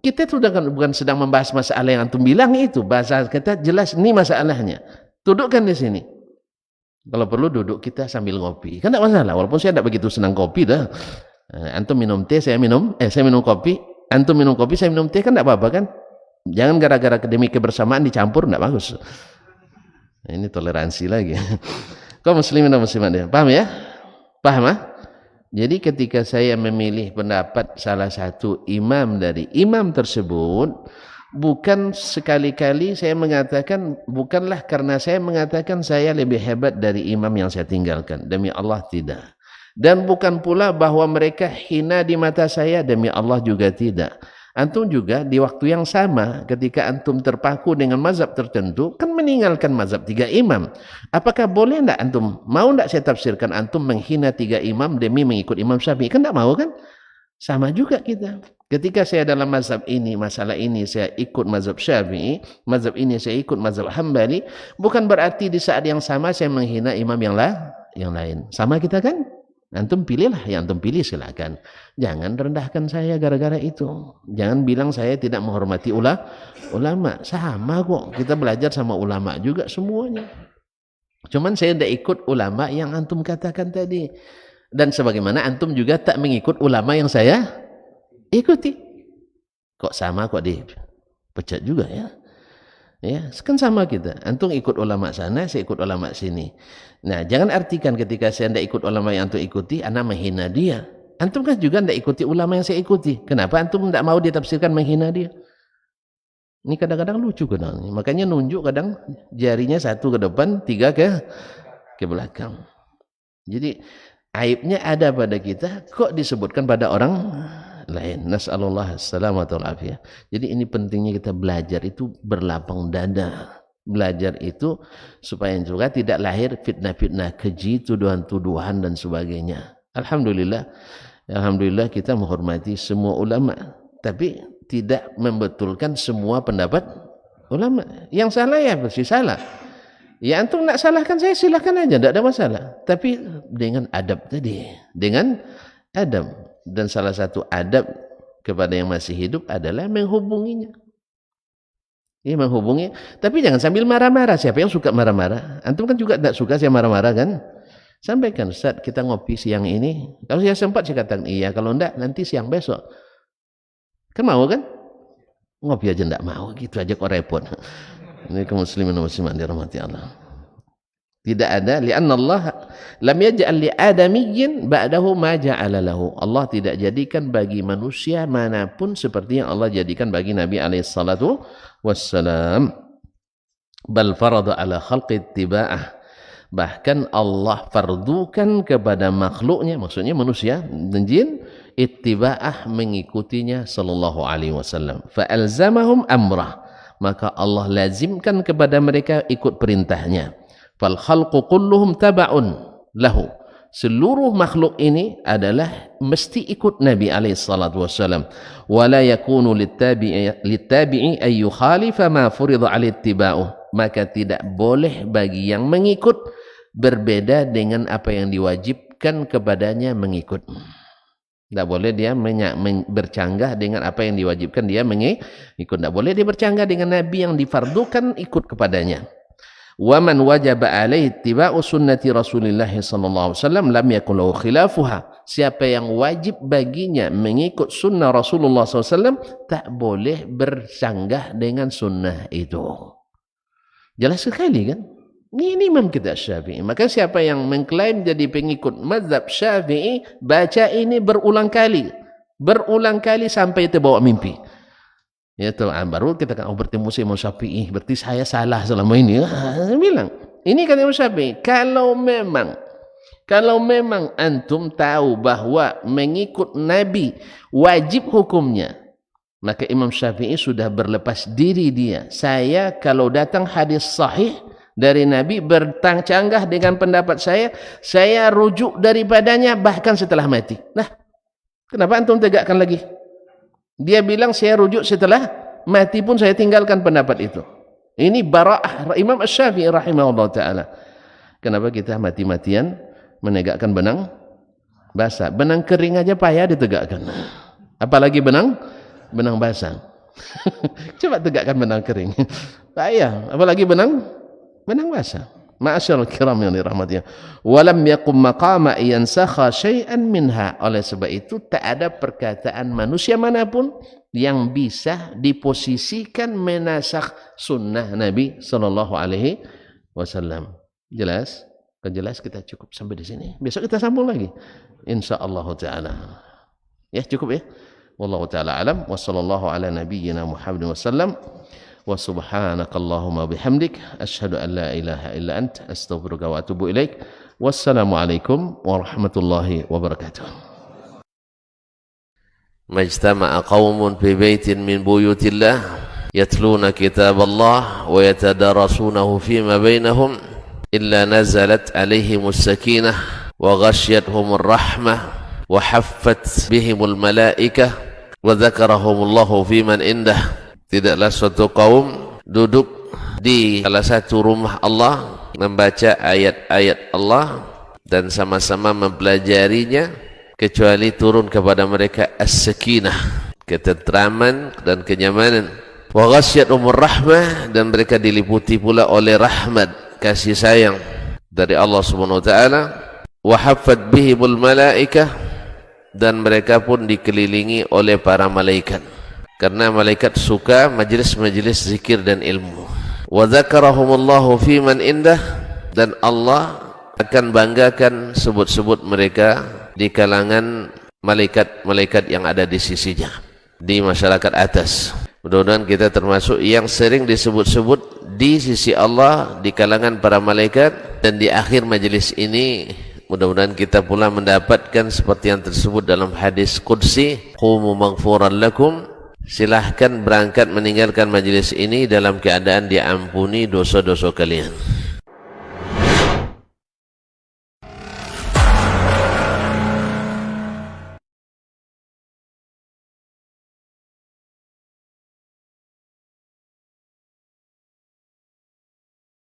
Kita itu bukan sedang membahas masalah yang antum bilang itu. Bahasa kita jelas ini masalahnya. Dudukkan di sini. Kalau perlu duduk kita sambil ngopi. Kan tidak masalah. Walaupun saya tidak begitu senang kopi dah. Antum minum teh, saya minum kopi. Antum minum kopi, saya minum teh, kan tidak apa-apa kan? Jangan gara-gara demi kebersamaan dicampur, tidak bagus. Ini toleransi lagi. Kau muslimin dan muslimat, paham ya? Paham? Jadi ketika saya memilih pendapat salah satu imam dari imam tersebut, bukan sekali-kali saya mengatakan, bukanlah karena saya mengatakan saya lebih hebat dari imam yang saya tinggalkan. Demi Allah tidak. Dan bukan pula bahwa mereka hina di mata saya, demi Allah juga tidak. Antum juga di waktu yang sama ketika antum terpaku dengan mazhab tertentu kan meninggalkan mazhab 3 imam. Apakah boleh enggak antum, mau enggak saya tafsirkan antum menghina 3 imam demi mengikut Imam Syafi'i? Kan enggak mau kan? Sama juga kita. Ketika saya dalam mazhab ini, masalah ini saya ikut mazhab Syafi'i, mazhab ini saya ikut mazhab Hambali, bukan berarti di saat yang sama saya menghina imam yang lain. Sama kita kan? Antum pilihlah yang antum pilih, silakan. Jangan rendahkan saya gara-gara itu. Jangan bilang saya tidak menghormati ulama. Sama kok, kita belajar sama ulama juga semuanya. Cuman saya tidak ikut ulama yang antum katakan tadi. Dan sebagaimana antum juga tak mengikut ulama yang saya ikuti. Kok sama kok dipecat juga ya? Ya, kan sama kita. Antum ikut ulama sana, saya ikut ulama sini. Nah, jangan artikan ketika saya tidak ikut ulama yang antum ikuti, ana menghina dia. Antum kan juga tidak ikuti ulama yang saya ikuti. Kenapa antum tidak mau ditafsirkan menghina dia? Ini kadang-kadang lucu kadang. Makanya nunjuk kadang jarinya satu ke depan, tiga ke belakang. Jadi aibnya ada pada kita, kok disebutkan pada orang lain. Nas'alullah as-salamata wal afiyah. Jadi ini pentingnya kita belajar itu berlapang dada. Belajar itu supaya juga tidak lahir fitnah-fitnah keji, tuduhan-tuduhan dan sebagainya. Alhamdulillah kita menghormati semua ulama, tapi tidak membetulkan semua pendapat ulama. Yang salah ya pasti salah. Ya antum nak salahkan saya silakan aja, tidak ada masalah. Tapi dengan adab tadi, dengan adab. Dan salah satu adab kepada yang masih hidup adalah menghubunginya. Ya, menghubungi, tapi jangan sambil marah-marah. Siapa yang suka marah-marah? Antum kan juga tidak suka saya marah-marah kan? Sampaikan, Ustaz, kita ngopi siang ini. Kalau saya sempat saya katakan iya, kalau enggak nanti siang besok. Kan mau kan? Ngopi aja enggak mau, gitu aja kok repot. Ini kaum muslimin dan muslimat dirahmati Allah. Tidak ada, li'anna Allah lam yaj'al li adamiyyin ba'dahu ma ja'ala lahu. Allah tidak jadikan bagi manusia manapun seperti yang Allah jadikan bagi Nabi alaihi salatu wassalam. Bal farada ala khalqi ittiba'ah. Bahkan Allah fardukan kepada makhluknya, maksudnya manusia dan jin, ittiba'ah, mengikutinya sallallahu alaihi wasallam. Fa alzamahum amrah. Maka Allah lazimkan kepada mereka ikut perintahnya. Fal khalqu kulluhum taba'un lahu. Seluruh makhluk ini adalah mesti ikut Nabi alaihi salatu wasallam. Wala yakunu littabi'i ay yukhalifa ma furida 'alaihi ittiba'uh. Maka tidak boleh bagi yang mengikut berbeda dengan apa yang diwajibkan kepadanya mengikut. Tidak boleh dia bercanggah dengan apa yang diwajibkan dia mengikut. Tidak boleh dia bercanggah dengan Nabi yang difardukan ikut kepadanya. وَمَنْ وَجَبَ عَلَيْهِ اتِّبَاءُ سُنَّةِ رَسُولِ اللَّهِ صَلَّى اللَّهُ عَلَيْهِ وَسَلَّمَ لَمْ يَكُنْ لَهُ خِلَافُهَا. Siapa yang wajib baginya mengikut sunnah Rasulullah SAW, tak boleh bersanggah dengan sunnah itu. Jelas sekali kan? Ini imam kita Syafi'i. Maka siapa yang mengklaim jadi pengikut mazhab Syafi'i, baca ini berulang kali sampai terbawa mimpi. Ya, baru kita kan bertemu Imam Syafi'i, berarti saya salah selama ini. Saya bilang, ini kan Imam Syafi'i. Kalau memang antum tahu bahwa mengikut Nabi wajib hukumnya, maka Imam Syafi'i sudah berlepas diri dia. Saya kalau datang hadis sahih dari Nabi bercanggah dengan pendapat saya rujuk daripadanya bahkan setelah mati. Nah, kenapa antum tegakkan lagi? Dia bilang saya rujuk setelah mati pun saya tinggalkan pendapat itu. Ini bara'ah Imam Asy-Syafi'i rahimahullah ta'ala. Kenapa kita mati-matian menegakkan benang basah? Benang kering aja payah ditegakkan. Apalagi benang basah. Coba tegakkan benang kering. Payah. Apalagi benang basah. Ma'asyarul kiram yang dirahmati. Walam yakum maqama yansakha syai'an minha. Oleh sebab itu tak ada perkataan manusia manapun yang bisa diposisikan menasakh sunnah Nabi sallallahu alaihi wasallam. Jelas? Kan jelas, kita cukup sampai di sini. Besok kita sambung lagi insyaallah taala. Ya, cukup ya. Wallahu taala alam wa sallallahu ala nabiyyina Muhammad wasallam. Wa subhanakallahumma bihamdik asyhadu an la ilaha illa ant astaghfiruka wa atubu ilaik. Wassalamu alaikum warahmatullahi wabarakatuh. Majtama'a qaumun fi baitin min buyutillah yatluna kitaballah wa yatadarasunahu fima bainahum illa nazalat alaihimus sakinah wa ghashiyatuhumur rahmah wa haffat bihimul malaikah wa dzakarahumullahu fi man indah. Tidaklah suatu kaum duduk di salah satu rumah Allah membaca ayat-ayat Allah dan sama-sama mempelajarinya kecuali turun kepada mereka as-sakinah, ketentraman dan kenyamanan, wa ghasyiyatuhumur rahmah, dan mereka diliputi pula oleh rahmat, kasih sayang dari Allah Subhanahu wa taala, wa haffat bihimul malaikah, dan mereka pun dikelilingi oleh para malaikat, karena malaikat suka majlis-majlis zikir dan ilmu. Wa dzakarahumullahu fi man indah, dan Allah akan banggakan sebut-sebut mereka di kalangan malaikat-malaikat yang ada di sisinya, di masyarakat atas. Mudah-mudahan kita termasuk yang sering disebut-sebut di sisi Allah di kalangan para malaikat, dan di akhir majlis ini mudah-mudahan kita pula mendapatkan seperti yang tersebut dalam hadis qudsi, qumu maghfuran lakum, silahkan berangkat meninggalkan majlis ini dalam keadaan diampuni dosa-dosa kalian.